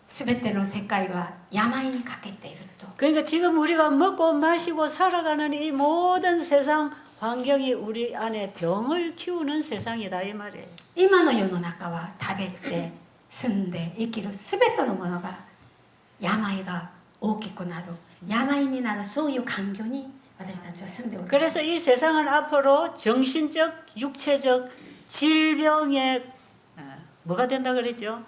全ての世界は病にかけていると。 그러니까 지금 우리가 먹고 마시고 살아가는 이 모든 세상 환경이 우리 안에 병을 키우는 세상이다 이 말이에요. 今の世の中は食べて住んで生きる全てのものが病が大きくなる病になるそういう環境に私たちは住んでおります。 그래서 이 세상은 앞으로 정신적, 육체적 질병의 뭐가 된다 그랬죠?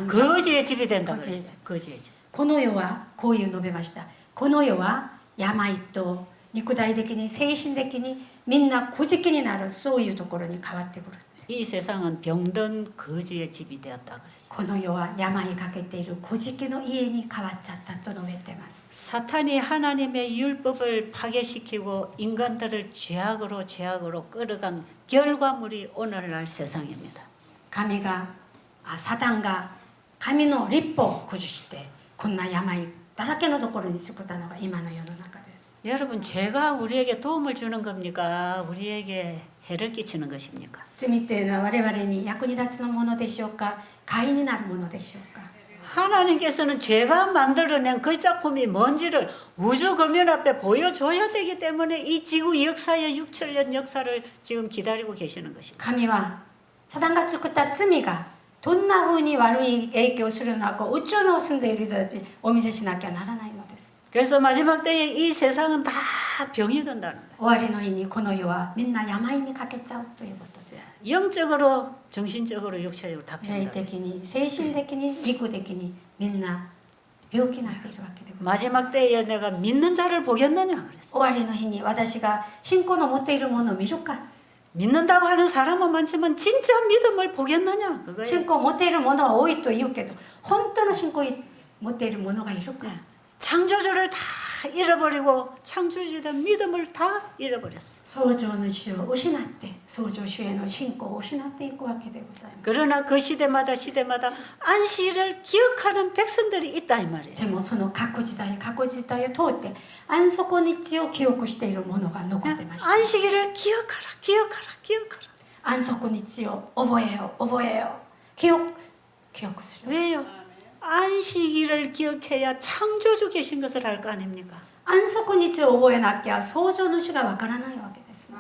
거지의 집이 된다 그랬어요. 거지의 집. この世はこういう述べました。この世は病と肉体的に精神的にみんな孤寂になるそういうところに変わってくる。 이 세상은 병든 거지의 집이 되었다 그랬어요. この世は病にかけている孤寂の家に変わっちゃったと述べています。 사탄이 하나님의 율법을 파괴시키고 인간들을 죄악으로 끌어간 결과물이 오늘날 세상입니다. 神がサタンが神の立法を崩してこんな病だらけのところに作ったのが今の世の中です。 여러분 죄가 우리에게 도움을 주는 겁니까? 우리에게 해를 끼치는 것입니까? 罪というのは我々に役に立つものでしょうか、害になるものでしょうか。 하나님께서는 죄가 만들어낸 그 작품이 뭔지를 우주 거면 앞에 보여줘야 되기 때문에 이 지구 역사의 6천년 역사를 지금 기다리고 계시는 것입니다. 神はサタンが作った罪がどんな風に悪い影響をするのか宇宙の住んでいる人たちにお見せしなきゃならないのです。 그래서 마지막 때에 이 세상은 다 병이 든다는 거예요. 終わりの日にこの世はみんな病にかけちゃうということです。 영적으로, 정신적으로, 육체적으로 다 霊 병다. 的に精神的に肉的にみんな病気になっているわけでございます。 마지막 때에 내가 믿는 자를 보겠느냐 그랬어. 終わりの日に私が信仰の持っているものを見るか、 믿는다고 하는 사람은 많지만 진짜 믿음을 보겠느냐 信 그거예요. 仰を持っているものは多いと言うけど本当の信仰を持っているものがいるか。 창조주를 다 잃어버리고 창조주의 믿음을 다 잃어버렸어. 創造主を失って創造主への信仰を失っていくわけでございます。 그러나 그 시대마다 안식일을 기억하는 백성들이 있다 이 말이에요. でもその各時代を通って安息日を記憶しているものが残ってました。 안식일을 기억하라. 安息日を覚えよう記憶する。 왜요? 안식일을 기억해야 창조주 계신 것을 알 거 아닙니까? 安息日を覚えなきゃ創造主がわからないわけです。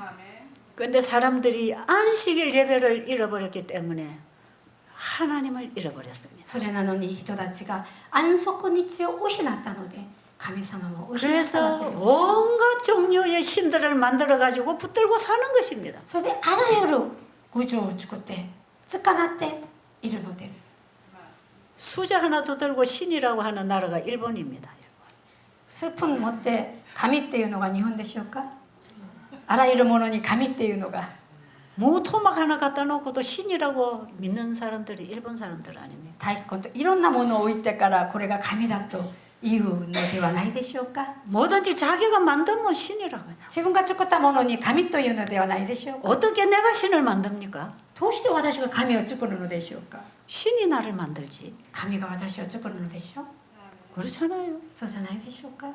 그런데 사람들이 안식일 예배를 잃어버렸기 때문에 하나님을 잃어버렸습니다. それなのに人たちが安息日を失ったので神様も失った 그래서 わけでございます。 온갖 종류의 신들을 만들어 가지고 붙들고 사는 것입니다. それであらゆる偶像を作って捕まっているのです。 수저 하나 더 들고 신이라고 하는 나라가 일본입니다. スプーン持って神っていうのが日本でしょうか。あらゆるものに神っていうのが 무토막 하나 갖다 놓고도 신이라고 믿는 사람들이 일본 사람들 아닙니까? 太鼓といろんなものを置いてからこれが神だと言うのではないでしょうか。 뭐든지 자기가 만들면 신이라고 하냐. 自分が作ったものに神というのではないでしょうか。 어떻게 내가 신을 만듭니까? どうして私が神を作るのでしょうか。 신이 나를 만들지. 神が私を作るのでしょう。 그렇잖아요. そうじゃないでしょうか。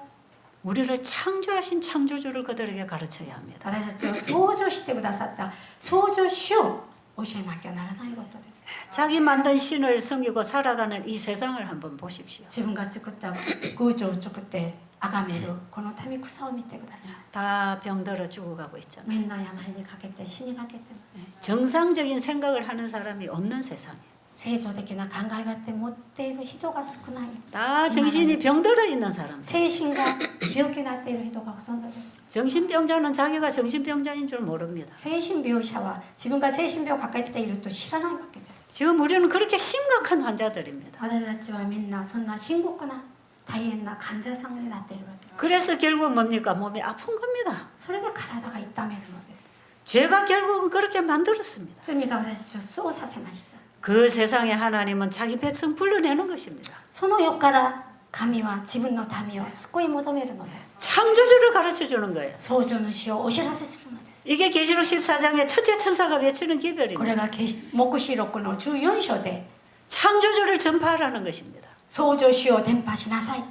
우리를 창조하신 창조주를 그들에게 가르쳐야 합니다. 私たちを創造してくださった創造主を教えなきゃならないことです。 자기 만든 신을 섬기고 살아가는 이 세상을 한번 보십시오. 自分が作った偶像を作って崇めるこの民草を見てください。 다 병들어 죽어가고 있잖아요. みんな病にかけて死にかけてます。 정상적인 생각을 하는 사람이 없는 세상이에요. 正常的な考え方を持っている人が少ない。 다 정신이 병들어 있는 사람. 精神が病気になっている人がほとんどです。 정신병자는 자기가 정신병자인 줄 모릅니다. 精神病者は自分が精神病を抱えていると知らないわけです。 지금 우리는 그렇게 심각한 환자들입니다. 私たちはみんなそんな深刻な大変な患者さんになっているわけです。 그래서 결국 뭡니까? 몸이 아픈 겁니다. それで体が痛めるのです。 죄가 결국은 그렇게 만들었습니다. 罪が私たちをそうさせました。 그 세상에 하나님은 자기 백성 불러내는 것입니다. その世から神は自分の民を救い求めるのです。 창조주를 가르쳐 주는 거예요. 創造主をお知らせするのです。 이게 계시록 14장에 첫째 천사가 외치는 こ 기별입니다. れが黙示録の14章で 창조주를 전파하라는 것입니다. 創造主を伝播しなさい。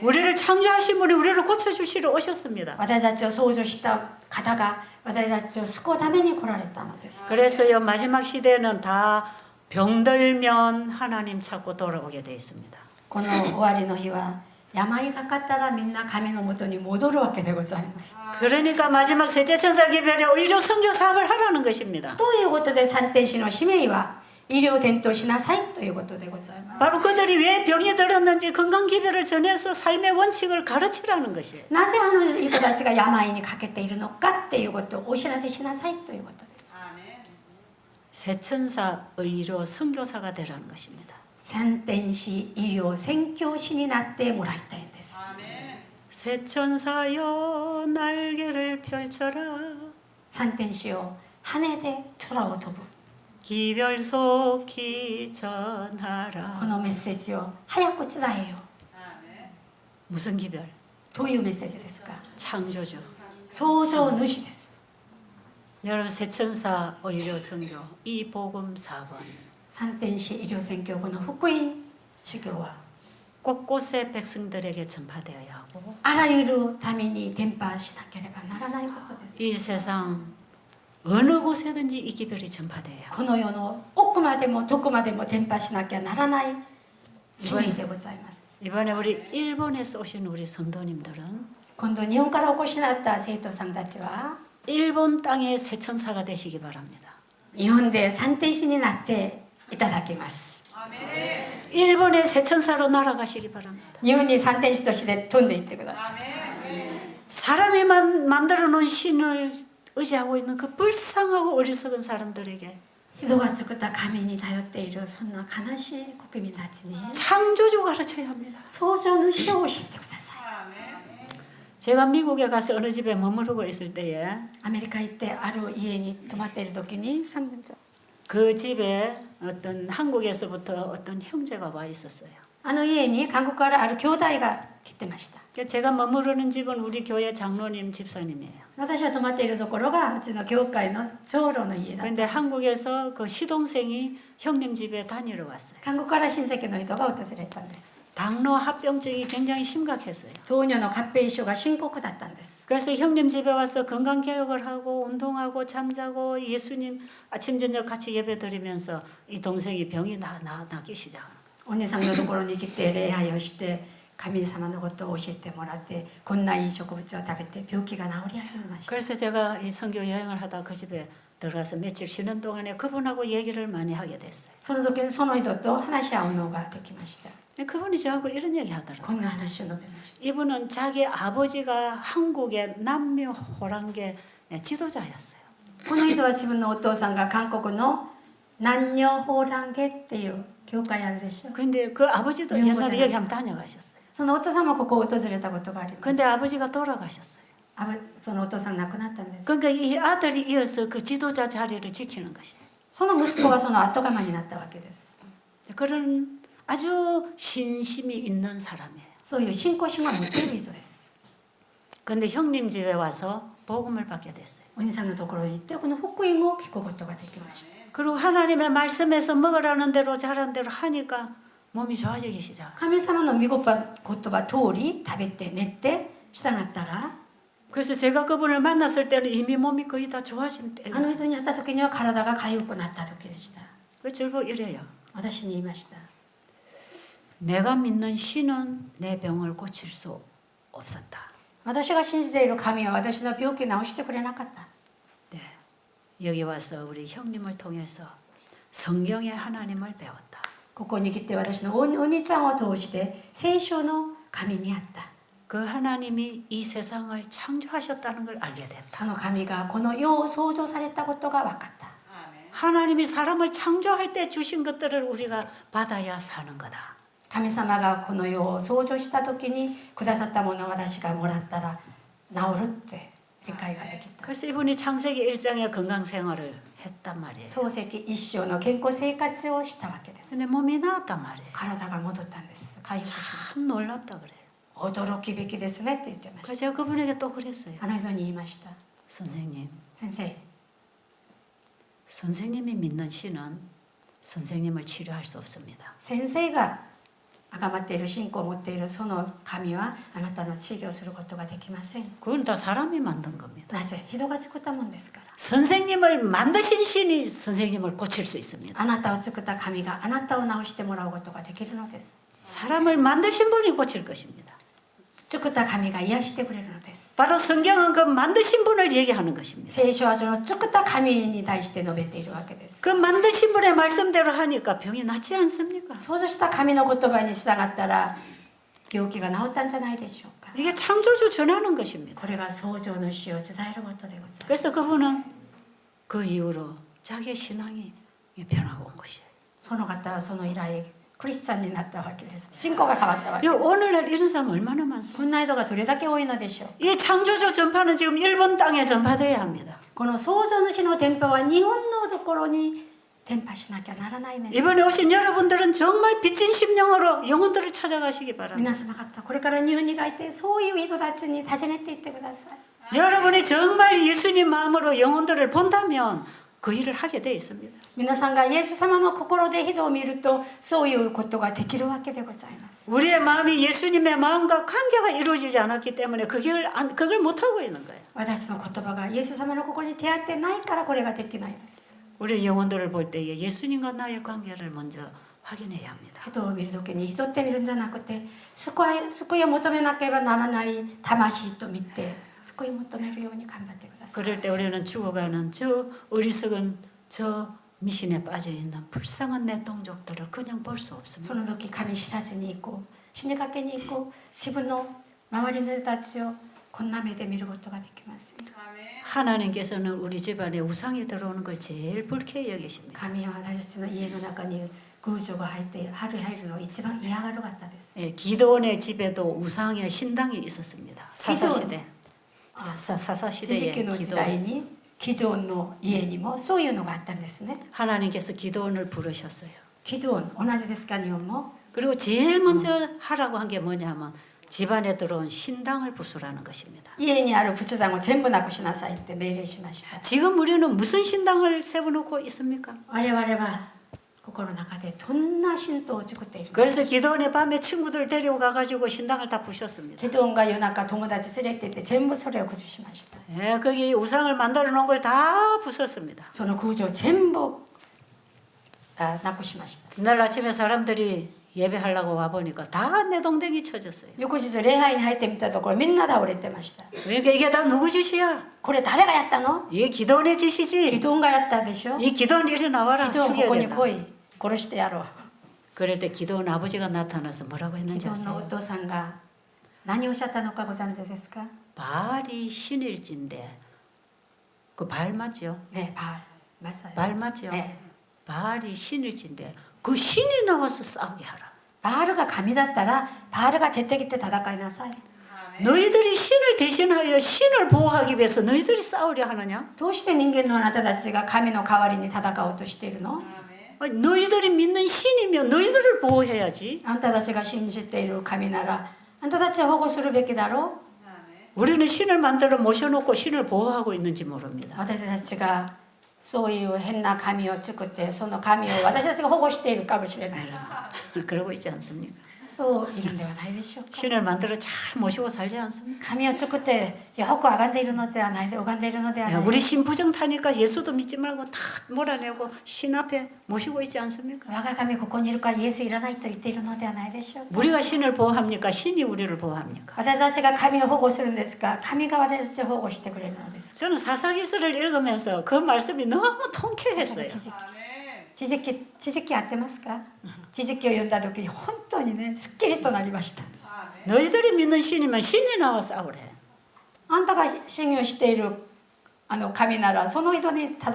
우리를 창조하신 분이 우리를 고쳐주시러 오셨습니다. 私たちを創造した方が私たちを救うために来られたのです。 그래서요 마지막 시대는 다 병들면 하나님 찾고 돌아오게 돼 있습니다. この終わりの日は病がかったらみんな神のもとに戻るわけでございます。 그러니까 마지막 셋째 천사 기별에 의료 선교 사업을 하라는 것입니다. ということで三天使の使命は医療伝統しなさいということでございます。 바로 그들이 왜 병이 들었는지 건강 기별을 전해서 삶의 원칙을 가르치라는 것이에요. なぜあの人たちが病にかけているのかっていうことをお知らせしなさいということです。 새 천사 의료 선교사가 되라는 것입니다. 三天使医療宣教師になってもらいたいんです。 새 천사여 날개를 펼쳐라 三天使を羽で空を飛ぶ 기별 속히 전하라. このメッセージを早く伝えよ 무슨 기별? う。どういうメッセージですか。 창조주. 創造主です。 여러분 새 천사 의료 선교 이 복음 4번 三天使医療宣教後の福音修行は 곳곳에 백성들에게 전파되어야 하고 あらゆる民に伝播しなければならないことです。 이 세상 어느 곳에든지 이 기별이 전파돼야 この世の奥までもどこまでも伝播しなきゃならない使命でございます。 이번에 우리 일본에서 오신 우리 성도님들은 今度日本からお越しになった生徒さんたちは 일본 땅의 새 천사가 되시기 바랍니다. 日本で三天使になっていただきます。 일본의 새 천사로 날아가시기 바랍니다. 日本に三天使として飛んでいってください。 사람이 만들어 놓은 신을 의지하고 있는 그 불쌍하고 어리석은 사람들에게 人が作った神に頼っているそんな悲しい国民たちに 창조주 가르쳐야 합니다. 創造主を教えてください。 제가 미국에 가서 어느 집에 머무르고 있을 때에 アメリカ行ってある家に泊まっている時に3分전 그 집에 어떤 한국에서부터 어떤 형제가 와 있었어요. あの家に韓国からある兄弟が来てました。 제가 머무르는 집은 우리 교회 장로님 집사님이에요. 私が泊まっているところがうちの教会の長老の家だった。 그런데 한국에서 그 시동생이 형님 집에 다니러 왔어요. 韓国から親戚の人が訪れたんです。 당뇨 합병증이 굉장히 심각했어요. 糖尿の合併症が深刻だったんです。 그래서 형님 집에 와서 건강 개혁을 하고 운동하고 잠자고 예수님 아침 저녁 같이 예배 드리면서 이 동생이 병이 나기 시작하는 거예요. お兄さんのところに来て礼拝をして神様のことを教えてもらってこんないい植物を食べて病気が治り始めました。 그래서 제가 이 선교 여행을 하다 그 집에 들어가서 며칠 쉬는 동안에 그분하고 얘기를 많이 하게 됐어요. その時にその人と話し合うのができました。 그분이 저하고 이런 얘기 하더라고요. こんな話を述べました。 이분은 자기 아버지가 한국의 남묘 호랑계 지도자였어요. この人は自分のお父さんが韓国の南女ホーランゲっていう教会あるでしょ。 근데 그 아버지도 옛날에 여기 한번 다녀가셨어요. そのお父さんもここを訪れたことがあります。 근데 아버지가 돌아가셨어요. そのお父さん亡くなったんです。 그러니까 이 아들이 이어서 그 지도자 자리를 지키는 것이에요. その息子がその後釜になったわけです。 그런 아주 신심이 있는 사람이에요. そういう信仰心が持っている人です。 근데 형님 집에 와서 복음을 받게 됐어요. お兄さんのところに行ってこの福音を聞くことができました。 그리고 하나님의 말씀에서 먹으라는 대로 자란 대로 하니까 몸이 좋아지기 시작해요. 神様の御言葉通り食べて寝て従ったら 그래서 제가 그분을 만났을 때는 이미 몸이 거의 다 좋아진 あの 때였어요. 人に会った時には体が痒くなった時でした。 그 저보고 이래요. 私に言いました。 내가 믿는 신은 내 병을 고칠 수 없었다. 私が信じている神は私の病気を治してくれなかった。 네. 여기 와서 우리 형님을 통해서 성경의 하나님을 배웠다. ここに来て私のお兄ちゃんを通して聖書の神にあった。 그 하나님이 이 세상을 창조하셨다는 걸 알게 됐다. その神がこの世を創造されたことが分かった。 하나님이 사람을 창조할 때 주신 것들을 우리가 받아야 사는 거다. 神様がこの世を創造した時にくださったものを私がもらったら治るって理解ができた。 그래서 이분이 창세기 1장의 건강 생활을 했단 말이에요. 漱石一生の健康生活をしたわけです。 근데 몸이 나았단 말이에요. 体が戻ったんです。回復しました。 참 놀랍다 그래요. 驚きべきですねって言ってました。 그래서 제가 그분에게 또 그랬어요. あの人に言いました。 선생님, 先生、 선생님이 믿는 신은 선생님을 치료할 수 없습니다. 先生が崇まっている信仰を持っているその神はあなたの治療することができません。 그건 다 사람이 만든 겁니다. なぜ人が作ったもんですから。 선생님을 만드신 신이 선생님을 고칠 수 있습니다. あなたを作った神があなたを治してもらうことができるのです。 사람을 만드신 분이 고칠 것입니다. 作った神が癒してくれるのです。 바로 성경은 그 만드신 분을 얘기하는 것입니다. 聖書はその作った神に対して述べているわけです。 그 만드신 분의 말씀대로 하니까 병이 낫지 않습니까? 創造した神の言葉に従ったら病気が治ったんじゃないでしょうか。 이게 창조주 전하는 것입니다. これが創造主を伝えることでございます。 그래서 그분은 그 이후로 자기의 신앙이 변하고 온 것이에요. その方はその以来クリスチャンになったわけです。信仰が変わったわけ。 오늘날 이런 사람 얼마나 많습니까? こんな人がどれだけ多いのでしょう。 이 창조주 전파는 지금 일본 땅에 전파돼야 합니다. この創造主の伝播は日本のところに伝播しなきゃならないメッセージ。 이번에 오신 여러분들은 정말 빚진 심령으로 영혼들을 찾아가시기 바랍니다. 皆様方これから日本に帰ってそういう人たちに訪ねていってください。 여러분이 정말 예수님 마음으로 영혼들을 본다면 그 일을 하게 돼 있습니다. 皆さんがイエス様の心で人を見るとそういうことができるわけでございます。 우리의 마음이 예수님의 마음과 관계가 이루어지지 않았기 때문에 그걸 못하고 있는 거예요. 私の言葉がイエス様の心に出会ってないからこれができないです。 우리 영혼들을 볼 때에 예수님과 나의 관계를 먼저 확인해야 합니다. 人を見るときに人って見るんじゃなくて救いを求めなければならない魂と見て救いを求めるように頑張ってください。 그럴 때 우리는 죽어가는 저 어리석은 저 미신에 빠져있는 불쌍한 내 동족들을 그냥 볼 수 そ 없습니다. の時神知らずに行こう死にかけに行こう自分の周りの人たちをこんな目で見ることができません。 하나님께서는 우리 집안에 우상이 들어오는 걸 제일 불쾌히 여기십니다. 神は私たちの家の中に偶像が入って入るのを一番嫌がる方です。 예, 기도원의 집에도 우상의 신당이 있었습니다. 사사시대. 사사시대에 地域の時代にキドンの家にもそういうのがあったんですね。 하나님께서 기도원을 부르셨어요. キドン同じですか日本も。 그리고 제일 먼저 하라고 한 게 뭐냐면 집안에 들어온 신당을 부수라는 것입니다. 家にある仏壇を全部なくしなさいって命令しました。 지금 우리는 무슨 신당을 세워놓고 있습니까? 我々は心の中でどんな神道を作っているのか。 그래서 기도원의 밤에 친구들 데리고 가가지고 신당을 다 부셨습니다. キドンが夜中友達連れて行って全部それを崩しました。 예, 거기 우상을 만들어 놓은 걸 다 부쉈습니다. その空城を全部なくしました。 그날 아침에 사람들이 예배하려고 와보니까 다 내동댕이 쳐졌어요. 翌日礼拝に入ってみたところみんな倒れてました。 그러니까 이게 다 누구 짓이야? これ誰がやったの？ 이게 기도원의 キ 짓이지. ドンがやったでしょ。 이 기도원 이리 나와라. キドンこ 죽여야 こに 된다. 来い。殺してやろう。 그럴 때 기도원 아버지가 나타나서 뭐라고 キ 했는지 ドンのお 아세요? 父さんが何をおっしゃったのかご存知ですか？ 바알이 신일진데 그 바알 맞죠? ね、バール。맞아요. 바알 맞죠? 네. 바알이 신일진데 그 신이 나와서 싸우게 하라. バールが神だったらバールが出てきて戦いなさい。 너희들이 신을 대신하여 신을 보호하기 위해서 너희들이 싸우려 하느냐? どうして人間のあなたたちが神の代わりに戦おうとしているの？ 아니, 너희들이 믿는 신이면 너희들을 보호해야지. あんたたちが信じている神ならあんたたちを保護するべきだろう。 우리는 신을 만들어 모셔놓고 신을 보호하고 있는지 모릅니다. 私たちがそういう変な神を作ってその神を私たちが保護しているかもしれない。 그러고 있지 않습니까? そういるんではないでしょうか。 신을 만들어 잘 모시고 살지 않습니까? 神を作ってよく拝んでいるのではないで拝んでいるのではない。 우리 신부정 타니까 예수도 믿지 말고 다 몰아내고 신 앞에 모시고 있지 않습니까? 我が神ここにいるからイエスいらないと言っているのではないでしょうか。 우리가 신을 보호합니까? 신이 우리를 보호합니까? 私たちが神を保護するんですか？神が私たちを保護してくれるのです。 저는 사사기서를 읽으면서 그 말씀이 너무 통쾌했어요. 地磁気合ってますか？地磁気を読んだ時に本当にねすっきりとなりました。 너희들이 믿는 신이면 신이 나와 싸우래. あんたが信用している神ならその人に戦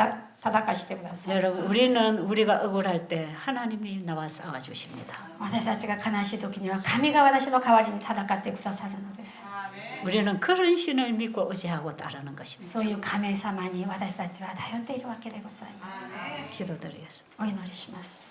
かしてください。 여러분 우리가 억울할 때 하나님이 나와 싸워 주십니다. 私たちが悲しい時には神が私の代わりに戦ってくださるのです。 우리는 그런 신을 믿고 의지하고 따르는 것입니다. そういう神様に私たちは頼っているわけでございます。 기도드리겠습니다. お祈りします。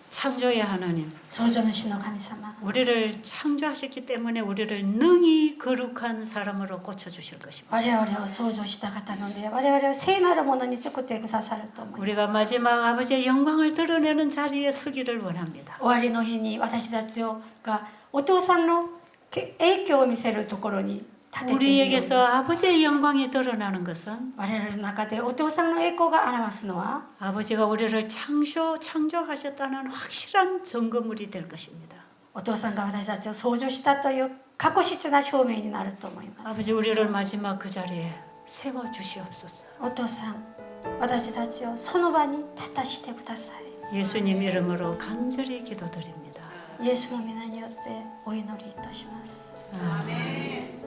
창조의 하나님, 創造主の神様、 우리를 창조하셨기 때문에 우리를 능히 거룩한 사람으로 고쳐 주실 것입니다. 我々を創造した方なので我々を聖なるものに作ってくださると思います。 우리가 마지막 아버지의 영광을 드러내는 자리에 서기를 원합니다. 終わりの日に私たちがお父さんの影響を見せるところに立てているように 우리에게서 아버지의 영광이 드러나는 것은 我々の中でお父さんの栄光が表すのは 아버지가 우리를 창조하셨다는 확실한 증거물이 될 것입니다. お父さんが私たちを創造したという確実な証明になると思います。 아버지 우리를 마지막 그 자리에 세워 주시옵소서. お父さん、私たちをその場に立たしてください。 예수님 이름으로 간절히 기도드립니다. イエスの皆によってお祈りいたします。 아멘.